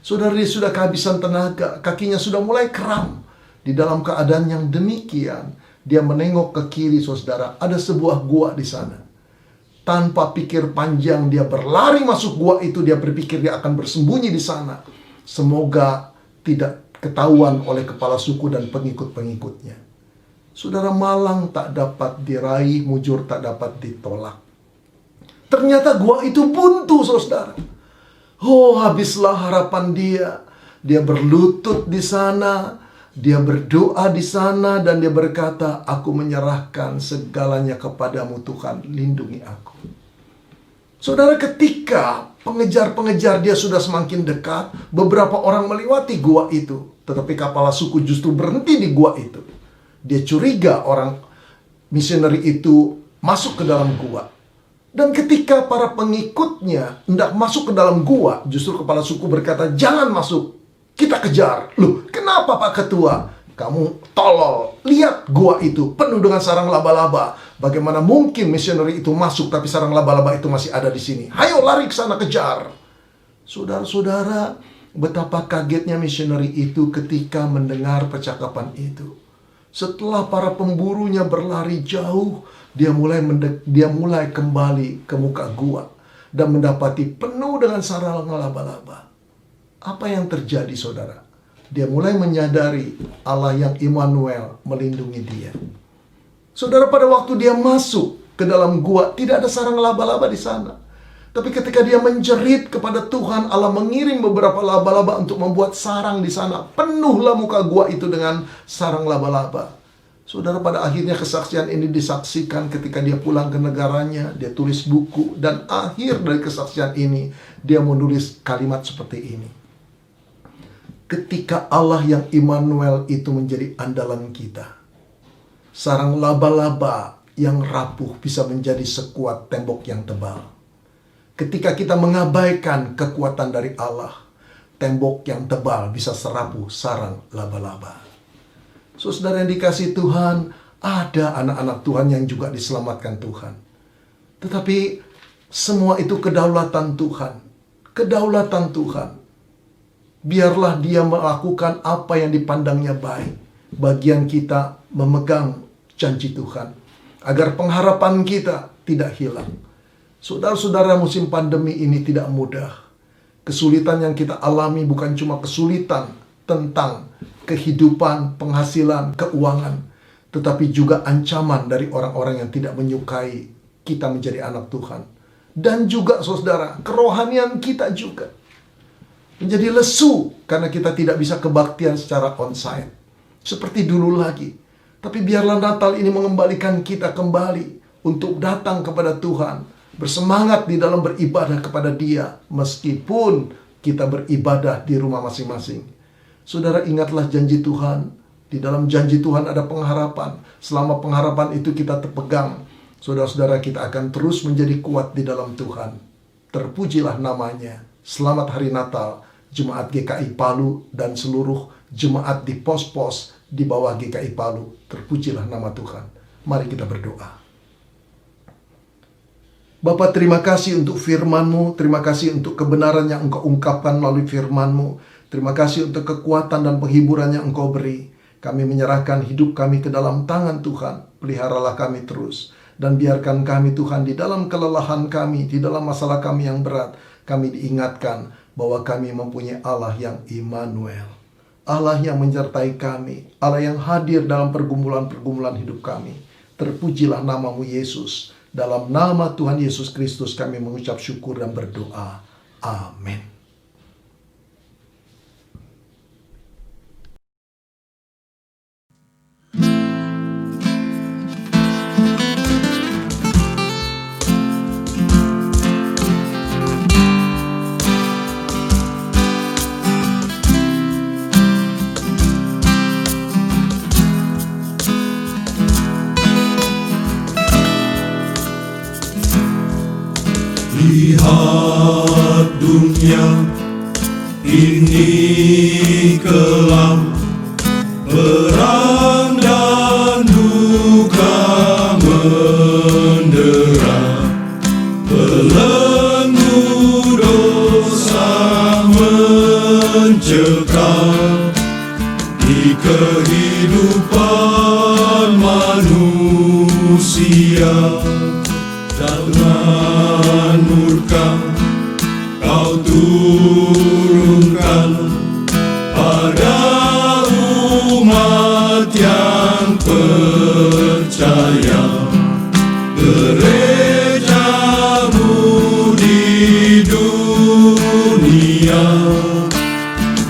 Saudara, dia sudah kehabisan tenaga, kakinya sudah mulai kram. Di dalam keadaan yang demikian, dia menengok ke kiri, saudara, ada sebuah gua di sana. Tanpa pikir panjang dia berlari masuk gua itu. Dia berpikir dia akan bersembunyi di sana. Semoga tidak ketahuan oleh kepala suku dan pengikut-pengikutnya. Saudara, malang tak dapat diraih, mujur tak dapat ditolak. Ternyata gua itu buntu, saudara. Oh, habislah harapan dia. Dia berlutut di sana. Dia berdoa di sana dan dia berkata, "Aku menyerahkan segalanya kepadamu Tuhan, lindungi aku." Saudara, ketika pengejar-pengejar dia sudah semakin dekat, beberapa orang melewati gua itu. Tetapi kepala suku justru berhenti di gua itu. Dia curiga orang misioneri itu masuk ke dalam gua. Dan ketika para pengikutnya hendak masuk ke dalam gua, justru kepala suku berkata, "Jangan masuk. Kita kejar." "Loh, kenapa Pak Ketua? Kamu tolol. Lihat gua itu penuh dengan sarang laba-laba. Bagaimana mungkin misioneri itu masuk tapi sarang laba-laba itu masih ada di sini? Hayo lari ke sana, kejar." Saudara-saudara, betapa kagetnya misioneri itu ketika mendengar percakapan itu. Setelah para pemburunya berlari jauh, dia mulai kembali ke muka gua. dan mendapati penuh dengan sarang laba-laba. Apa yang terjadi, saudara? Dia mulai menyadari Allah yang Immanuel melindungi dia. Saudara, pada waktu dia masuk ke dalam gua, tidak ada sarang laba-laba di sana. Tapi ketika dia menjerit kepada Tuhan, Allah mengirim beberapa laba-laba untuk membuat sarang di sana. Penuhlah muka gua itu dengan sarang laba-laba. Saudara, pada akhirnya kesaksian ini disaksikan ketika dia pulang ke negaranya. Dia tulis buku, dan akhir dari kesaksian ini dia menulis kalimat seperti ini. Ketika Allah yang Immanuel itu menjadi andalan kita, sarang laba-laba yang rapuh bisa menjadi sekuat tembok yang tebal. Ketika kita mengabaikan kekuatan dari Allah, tembok yang tebal bisa serapuh sarang laba-laba. Saudara yang dikasihi Tuhan, ada anak-anak Tuhan yang juga diselamatkan Tuhan. Tetapi semua itu kedaulatan Tuhan. Kedaulatan Tuhan. Biarlah dia melakukan apa yang dipandangnya baik. Bagian kita memegang janji Tuhan, agar pengharapan kita tidak hilang. Saudara-saudara, musim pandemi ini tidak mudah. Kesulitan yang kita alami bukan cuma kesulitan tentang kehidupan, penghasilan, keuangan, tetapi juga ancaman dari orang-orang yang tidak menyukai kita menjadi anak Tuhan. Dan juga, saudara, kerohanian kita juga menjadi lesu karena kita tidak bisa kebaktian secara onsite seperti dulu lagi. Tapi biarlah Natal ini mengembalikan kita kembali untuk datang kepada Tuhan, bersemangat di dalam beribadah kepada Dia, meskipun kita beribadah di rumah masing-masing. Saudara, ingatlah janji Tuhan. Di dalam janji Tuhan ada pengharapan. Selama pengharapan itu kita terpegang, saudara-saudara, kita akan terus menjadi kuat di dalam Tuhan. Terpujilah namanya. Selamat Hari Natal, Jemaat GKI Palu dan seluruh jemaat di pos-pos di bawah GKI Palu. Terpujilah nama Tuhan. Mari kita berdoa. Bapa, terima kasih untuk firman-Mu. Terima kasih untuk kebenaran yang Engkau ungkapkan melalui firman-Mu. Terima kasih untuk kekuatan dan penghiburan yang Engkau beri. Kami menyerahkan hidup kami ke dalam tangan Tuhan. Peliharalah kami terus. Dan biarkan kami, Tuhan, di dalam kelelahan kami, di dalam masalah kami yang berat, kami diingatkan bahwa kami mempunyai Allah yang Immanuel. Allah yang menyertai kami. Allah yang hadir dalam pergumulan-pergumulan hidup kami. Terpujilah nama-Mu, Yesus. Dalam nama Tuhan Yesus Kristus kami mengucap syukur dan berdoa. Amin. Lihat dunia ini kelam, perang dan duka mendera, belenggu dosa mencekam di kehidupan manusia. Dengan murka Kau turunkan pada umat yang percaya. Gereja-Mu di dunia,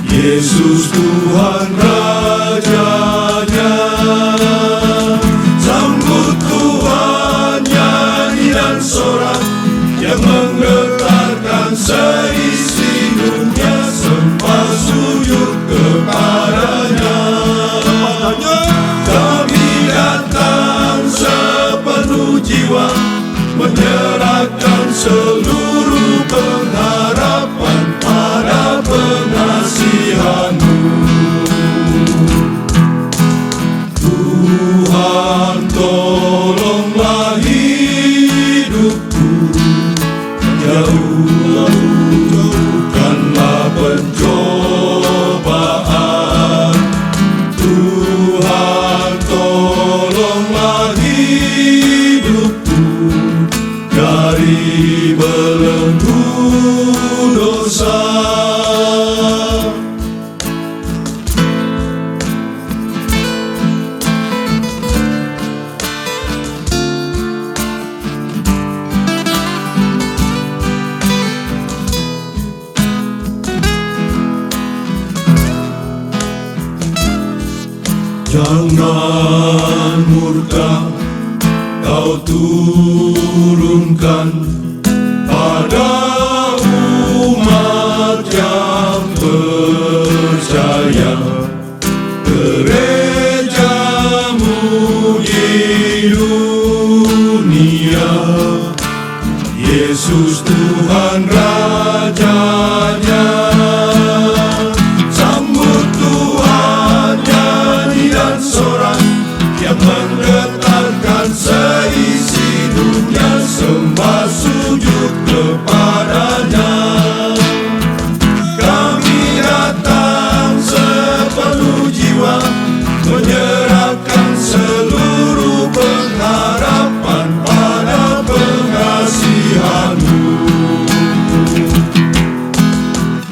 Yesus Tuhan Rajanya. Sambut Tuhan nyanyi dan sorak yang menggetarkan seisi dunia, sembah sujud kepadanya. Kami datang sepenuh jiwa, menyerahkan seluruh pengharapan pada pengasihan-Mu. Tuhan, tolonglah hidupku, jauhkanlah pencobaan. Tuhan, tolonglah hidupku, dari belenggu dosa. Jangan murka kau turunkan pada umat yang percaya. Gerejamu di dunia, Yesus Tuhan Rajanya. Sambut Tuhan nyanyi dan sorak yang menggetarkan seisi dunia, sembah sujud kepadanya. Kami datang sepenuh jiwa, menyerahkan seluruh pengharapan pada pengasihan-Mu.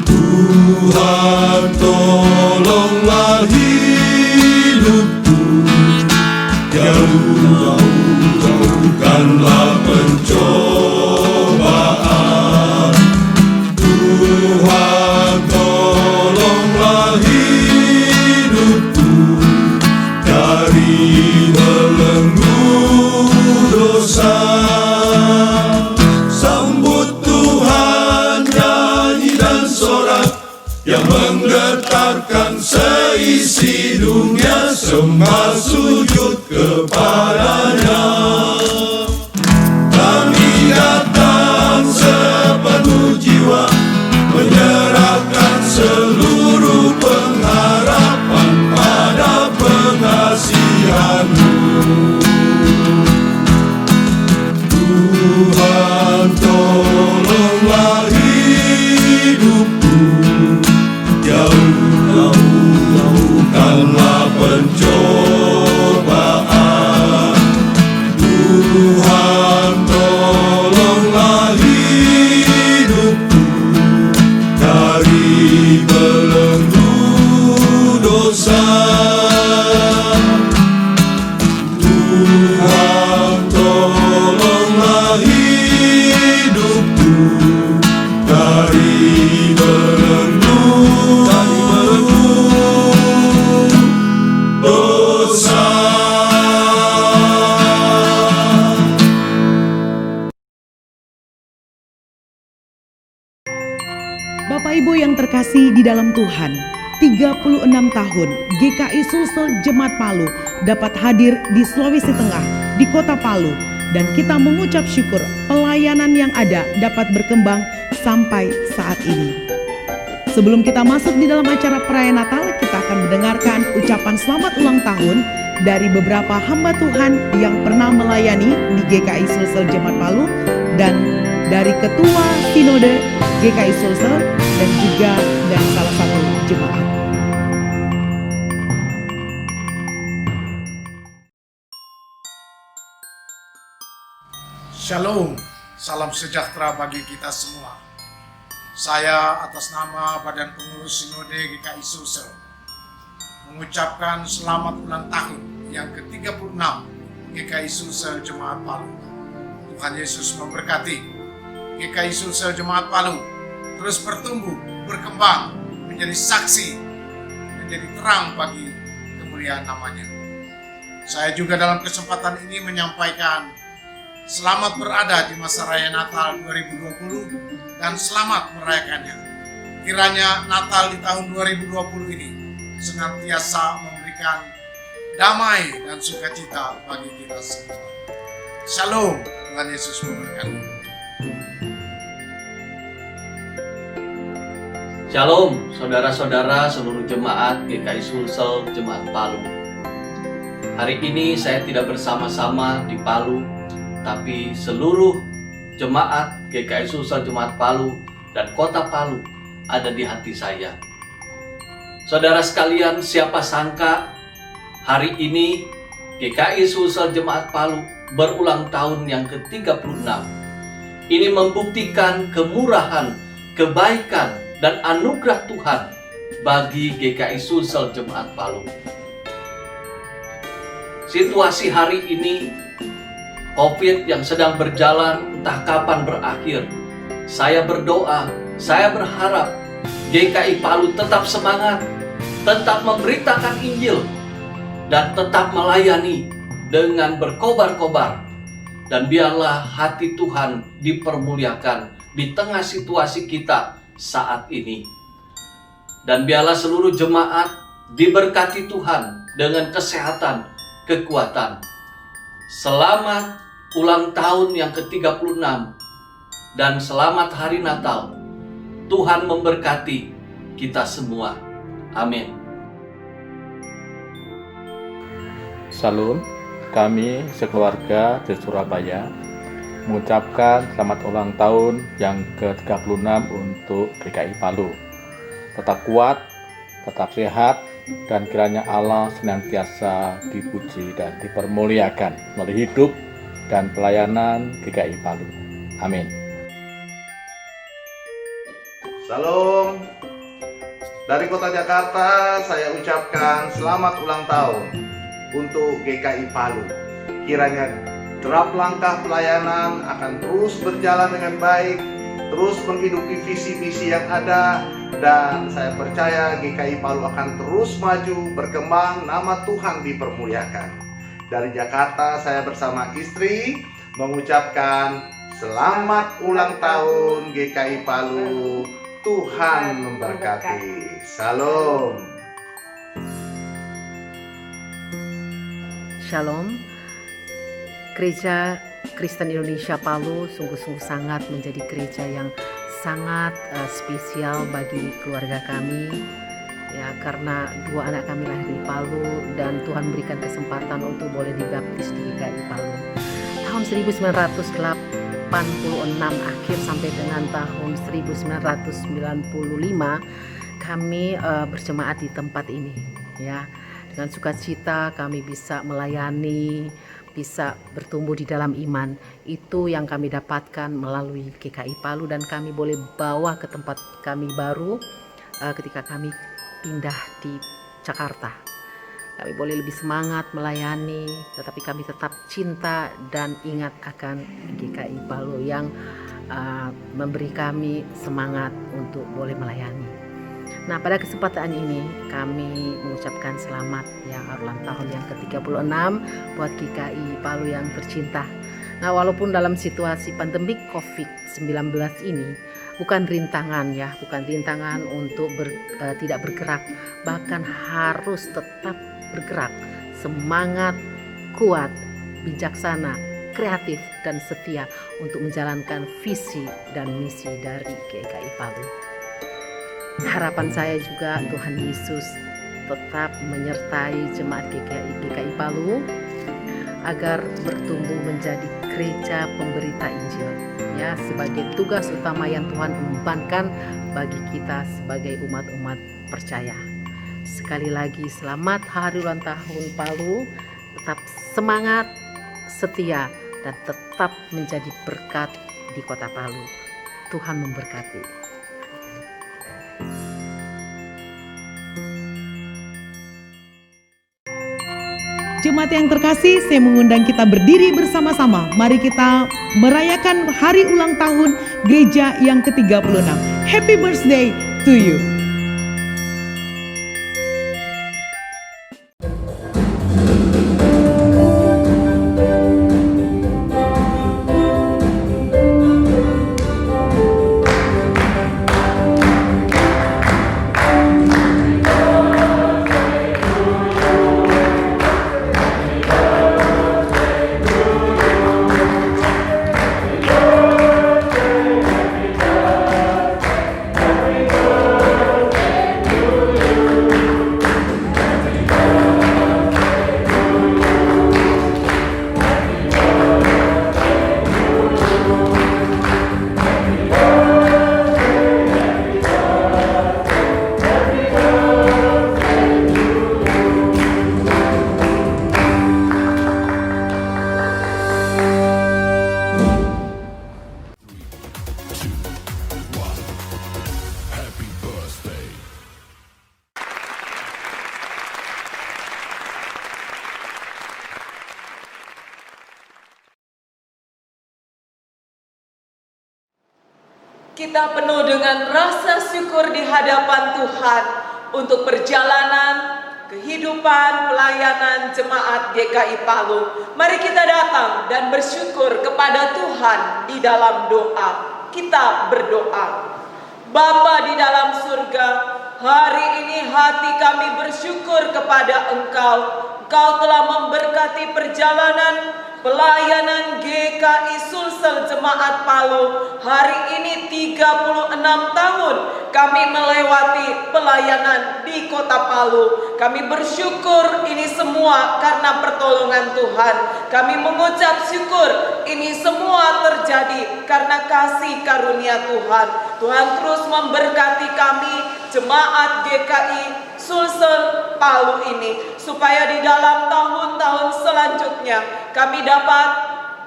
Tuhan, tolonglah hidupku, jauhkanlah pencobaan. Tuhan, tolonglah hidupku dari belenggu dosa. Sambut Tuhan nyanyi dan sorak yang menggetarkan seisi dunia, sembah sujud kepadanya. Kami datang sepenuh jiwa, menyerahkan seluruh pengharapan pada pengasihan-Mu. Tuhan, tolonglah hidupku, jauhkanlah pencobaan. Tuhan, tolonglah hidupku dari belenggu dosa. Tuhan, tolonglah hidupku dari belenggu dosa. Bapak Ibu yang terkasih di dalam Tuhan, 36 tahun GKI Sulsel Jemaat Palu dapat hadir di Sulawesi Tengah, di kota Palu, dan kita mengucap syukur pelayanan yang ada dapat berkembang sampai saat ini. Sebelum kita masuk di dalam acara perayaan Natal, kita akan mendengarkan ucapan selamat ulang tahun dari beberapa hamba Tuhan yang pernah melayani di GKI Sulsel Jemaat Palu dan dari Ketua Sinode GKI Sulsel dan juga dari salah satu jemaat. Shalom, salam sejahtera bagi kita semua. Saya atas nama Badan Pengurus Sinode GKI Sulsel mengucapkan selamat ulang tahun yang ke-36 GKI Sulsel Jemaat Palu. Tuhan Yesus memberkati. GKI Sulsel Jemaat Palu terus bertumbuh, berkembang, menjadi saksi, menjadi terang bagi kemuliaan namanya. Saya juga dalam kesempatan ini menyampaikan selamat berada di masa raya Natal 2020 dan selamat merayakannya. Kiranya Natal di tahun 2020 ini senantiasa memberikan damai dan sukacita bagi kita semua. Shalom, Tuhan Yesus memberkati. Shalom, saudara-saudara seluruh jemaat GKI Sulsel Jemaat Palu. Hari ini saya tidak bersama-sama di Palu, tapi seluruh jemaat GKI Sulsel Jemaat Palu dan kota Palu ada di hati saya. Saudara sekalian, siapa sangka hari ini GKI Sulsel Jemaat Palu berulang tahun yang ke-36 Ini membuktikan kemurahan, kebaikan, dan anugerah Tuhan bagi GKI Sulsel Jemaat Palu. Situasi hari ini, COVID yang sedang berjalan entah kapan berakhir. Saya berdoa, saya berharap GKI Palu tetap semangat, tetap memberitakan Injil, dan tetap melayani dengan berkobar-kobar. Dan biarlah hati Tuhan dipermuliakan di tengah situasi kita saat ini. Dan biarlah seluruh jemaat diberkati Tuhan dengan kesehatan, kekuatan. Selamat ulang tahun yang ke-36 dan selamat hari Natal. Tuhan memberkati kita semua. Amin. Salam, kami sekeluarga di Surabaya mengucapkan selamat ulang tahun yang ke-36 untuk GKI Palu. Tetap kuat, tetap sehat, dan kiranya Allah senantiasa dipuji dan dipermuliakan melalui hidup dan pelayanan GKI Palu. Amin. Salam. Dari Kota Jakarta saya ucapkan selamat ulang tahun untuk GKI Palu. Kiranya derap langkah pelayanan akan terus berjalan dengan baik, terus menghidupi visi misi yang ada, dan saya percaya GKI Palu akan terus maju, berkembang, nama Tuhan dipermuliakan. Dari Jakarta saya bersama istri mengucapkan selamat ulang tahun GKI Palu. Tuhan memberkati. Salam. Shalom. Gereja Kristen Indonesia Palu sungguh-sungguh sangat menjadi gereja yang sangat spesial bagi keluarga kami, ya, karena dua anak kami lahir di Palu dan Tuhan berikan kesempatan untuk boleh dibaptis di GKI Palu. Tahun 1986 akhir sampai dengan tahun 1995 kami berjemaat di tempat ini, ya. Dengan sukacita kami bisa melayani, bisa bertumbuh di dalam iman. Itu yang kami dapatkan melalui GKI Palu, dan kami boleh bawa ke tempat kami baru ketika kami pindah di Jakarta. Kami boleh lebih semangat melayani, tetapi kami tetap cinta dan ingat akan GKI Palu yang memberi kami semangat untuk boleh melayani. Nah, pada kesempatan ini kami mengucapkan selamat ya ulang tahun yang ke-36 buat GKI Palu yang tercinta. Nah, walaupun dalam situasi pandemik COVID-19 ini bukan rintangan ya, bukan rintangan untuk tidak bergerak, bahkan harus tetap bergerak, semangat, kuat, bijaksana, kreatif, dan setia untuk menjalankan visi dan misi dari GKI Palu. Harapan saya juga Tuhan Yesus tetap menyertai jemaat GKI Palu agar bertumbuh menjadi gereja pemberita Injil, ya, sebagai tugas utama yang Tuhan embankan bagi kita sebagai umat-umat percaya. Sekali lagi selamat hari ulang tahun Palu, tetap semangat, setia, dan tetap menjadi berkat di Kota Palu. Tuhan memberkati. Jemaat yang terkasih, saya mengundang kita berdiri bersama-sama. Mari kita merayakan hari ulang tahun gereja yang ke-36. Happy birthday to you. kita penuh dengan rasa syukur di hadapan Tuhan untuk perjalanan kehidupan pelayanan jemaat GKI Palu. Mari kita datang dan bersyukur kepada Tuhan di dalam doa. Kita berdoa. Bapa di dalam surga, hari ini hati kami bersyukur kepada Engkau. Engkau telah memberkati perjalanan pelayanan GKI Sulsel Jemaat Palu. Hari ini 36 tahun kami melewati pelayanan di Kota Palu. Kami bersyukur ini semua karena pertolongan Tuhan. Kami mengucap syukur ini semua terjadi karena kasih karunia Tuhan. Tuhan terus memberkati kami jemaat GKI Sulsel Palu ini, supaya di dalam tahun-tahun selanjutnya kami dapat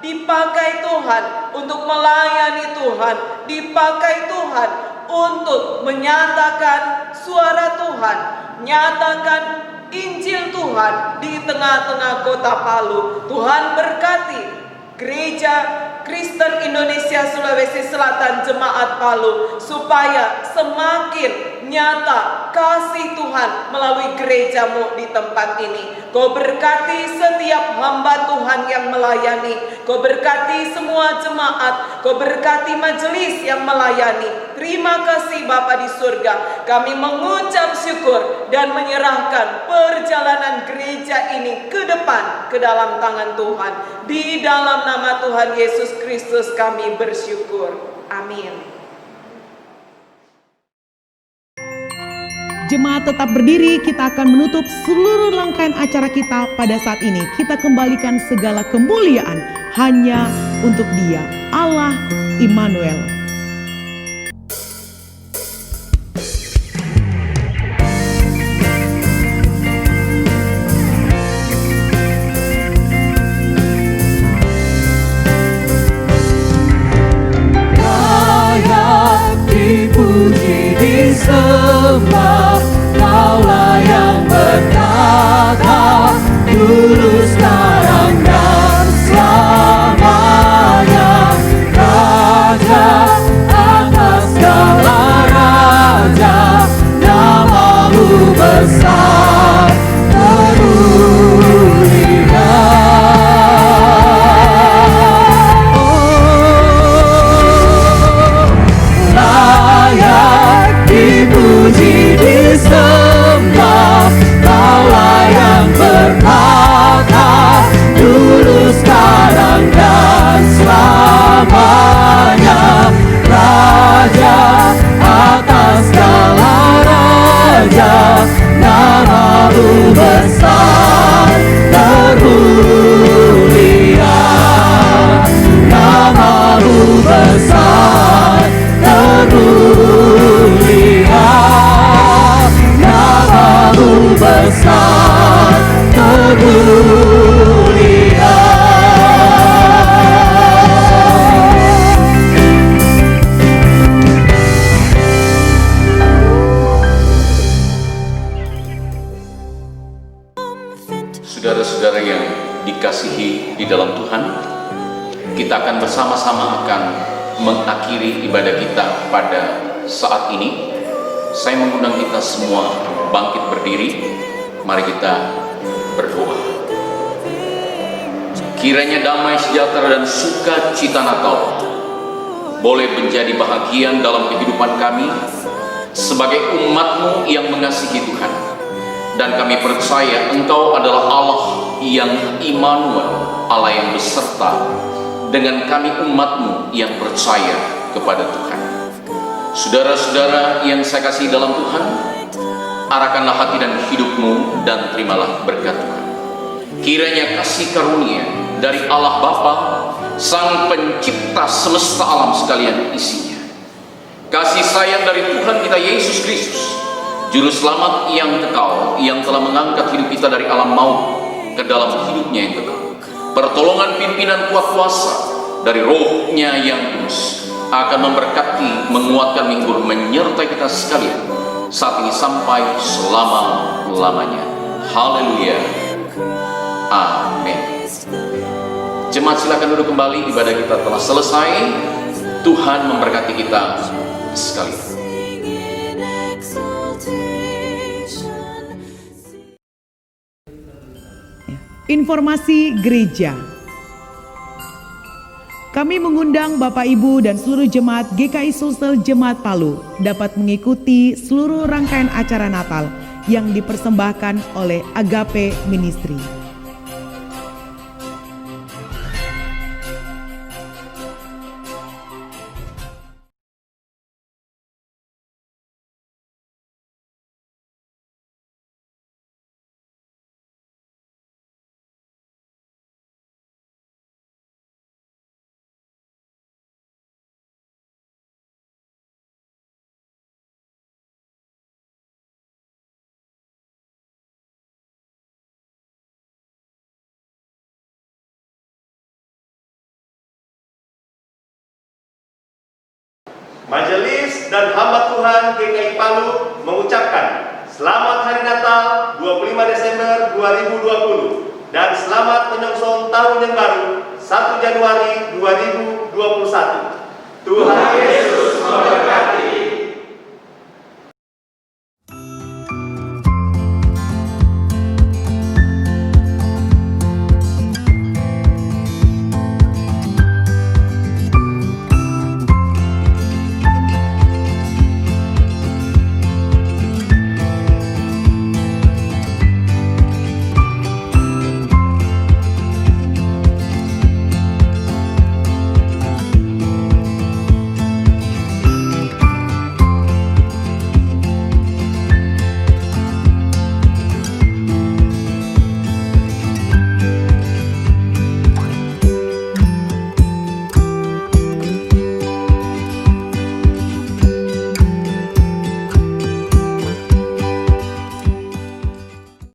dipakai Tuhan untuk melayani Tuhan, dipakai Tuhan untuk menyatakan suara Tuhan, nyatakan Injil Tuhan di tengah-tengah Kota Palu. Tuhan berkati Gereja Kristen Indonesia Sulawesi Selatan Jemaat Palu supaya semakin nyata kasih Tuhan melalui gerejamu di tempat ini. Kau berkati setiap hamba Tuhan yang melayani. Kau berkati semua jemaat. Kau berkati majelis yang melayani. Terima kasih Bapa di surga. Kami mengucap syukur dan menyerahkan perjalanan gereja ini ke depan ke dalam tangan Tuhan. Di dalam nama Tuhan Yesus Kristus kami bersyukur. Amin. Jemaat tetap berdiri, kita akan menutup seluruh rangkaian acara kita pada saat ini. Kita kembalikan segala kemuliaan hanya untuk Dia, Allah Immanuel. Layak dipuji, disembah, Kaulah yang berkata dulu, sekarang dan selamanya. Raja atas segala raja, namamu besar termulia. Layak dipuji, disembah, Kaulah yang berkata dulu, sekarang dan selamanya. Raja atas segala raja, namamu besar termulia. Namamu besar termulia. Namamu besar termulia. Saudara-saudara yang dikasihi di dalam Tuhan, kita akan bersama-sama akan mengakhiri ibadah kita pada saat ini. Saya mengundang kita semua bangkit berdiri. Mari kita berdoa. Kiranya damai sejahtera dan sukacita Natal boleh menjadi bahagian dalam kehidupan kami sebagai umat-Mu yang mengasihi Tuhan. Dan kami percaya Engkau adalah Allah yang Immanuel, Allah yang beserta dengan kami umat-Mu yang percaya kepada Tuhan. Saudara-saudara yang saya kasih dalam Tuhan, arahkanlah hati dan hidupmu dan terimalah berkat Tuhan. Kiranya kasih karunia dari Allah Bapa, Sang Pencipta semesta alam sekalian isinya, kasih sayang dari Tuhan kita Yesus Kristus, Juru Selamat yang kekal, yang telah mengangkat hidup kita dari alam maut ke dalam hidupnya yang kekal, pertolongan pimpinan kuat kuasa dari Roh-Nya yang kudus akan memberkati, menguatkan, menghibur, menyertai kita sekalian saat ini sampai selama-lamanya. Haleluya. Amin. Jemaat silakan duduk kembali, ibadah kita telah selesai. Tuhan memberkati kita. sekalian. Informasi gereja. Kami mengundang Bapak Ibu dan seluruh jemaat GKI Sulsel Jemaat Palu dapat mengikuti seluruh rangkaian acara Natal yang dipersembahkan oleh Agape Ministry. Majelis dan hamba Tuhan GKI Palu mengucapkan Selamat Hari Natal 25 Desember 2020 dan selamat menyongsong tahun yang baru 1 Januari 2021. Tuhan Yesus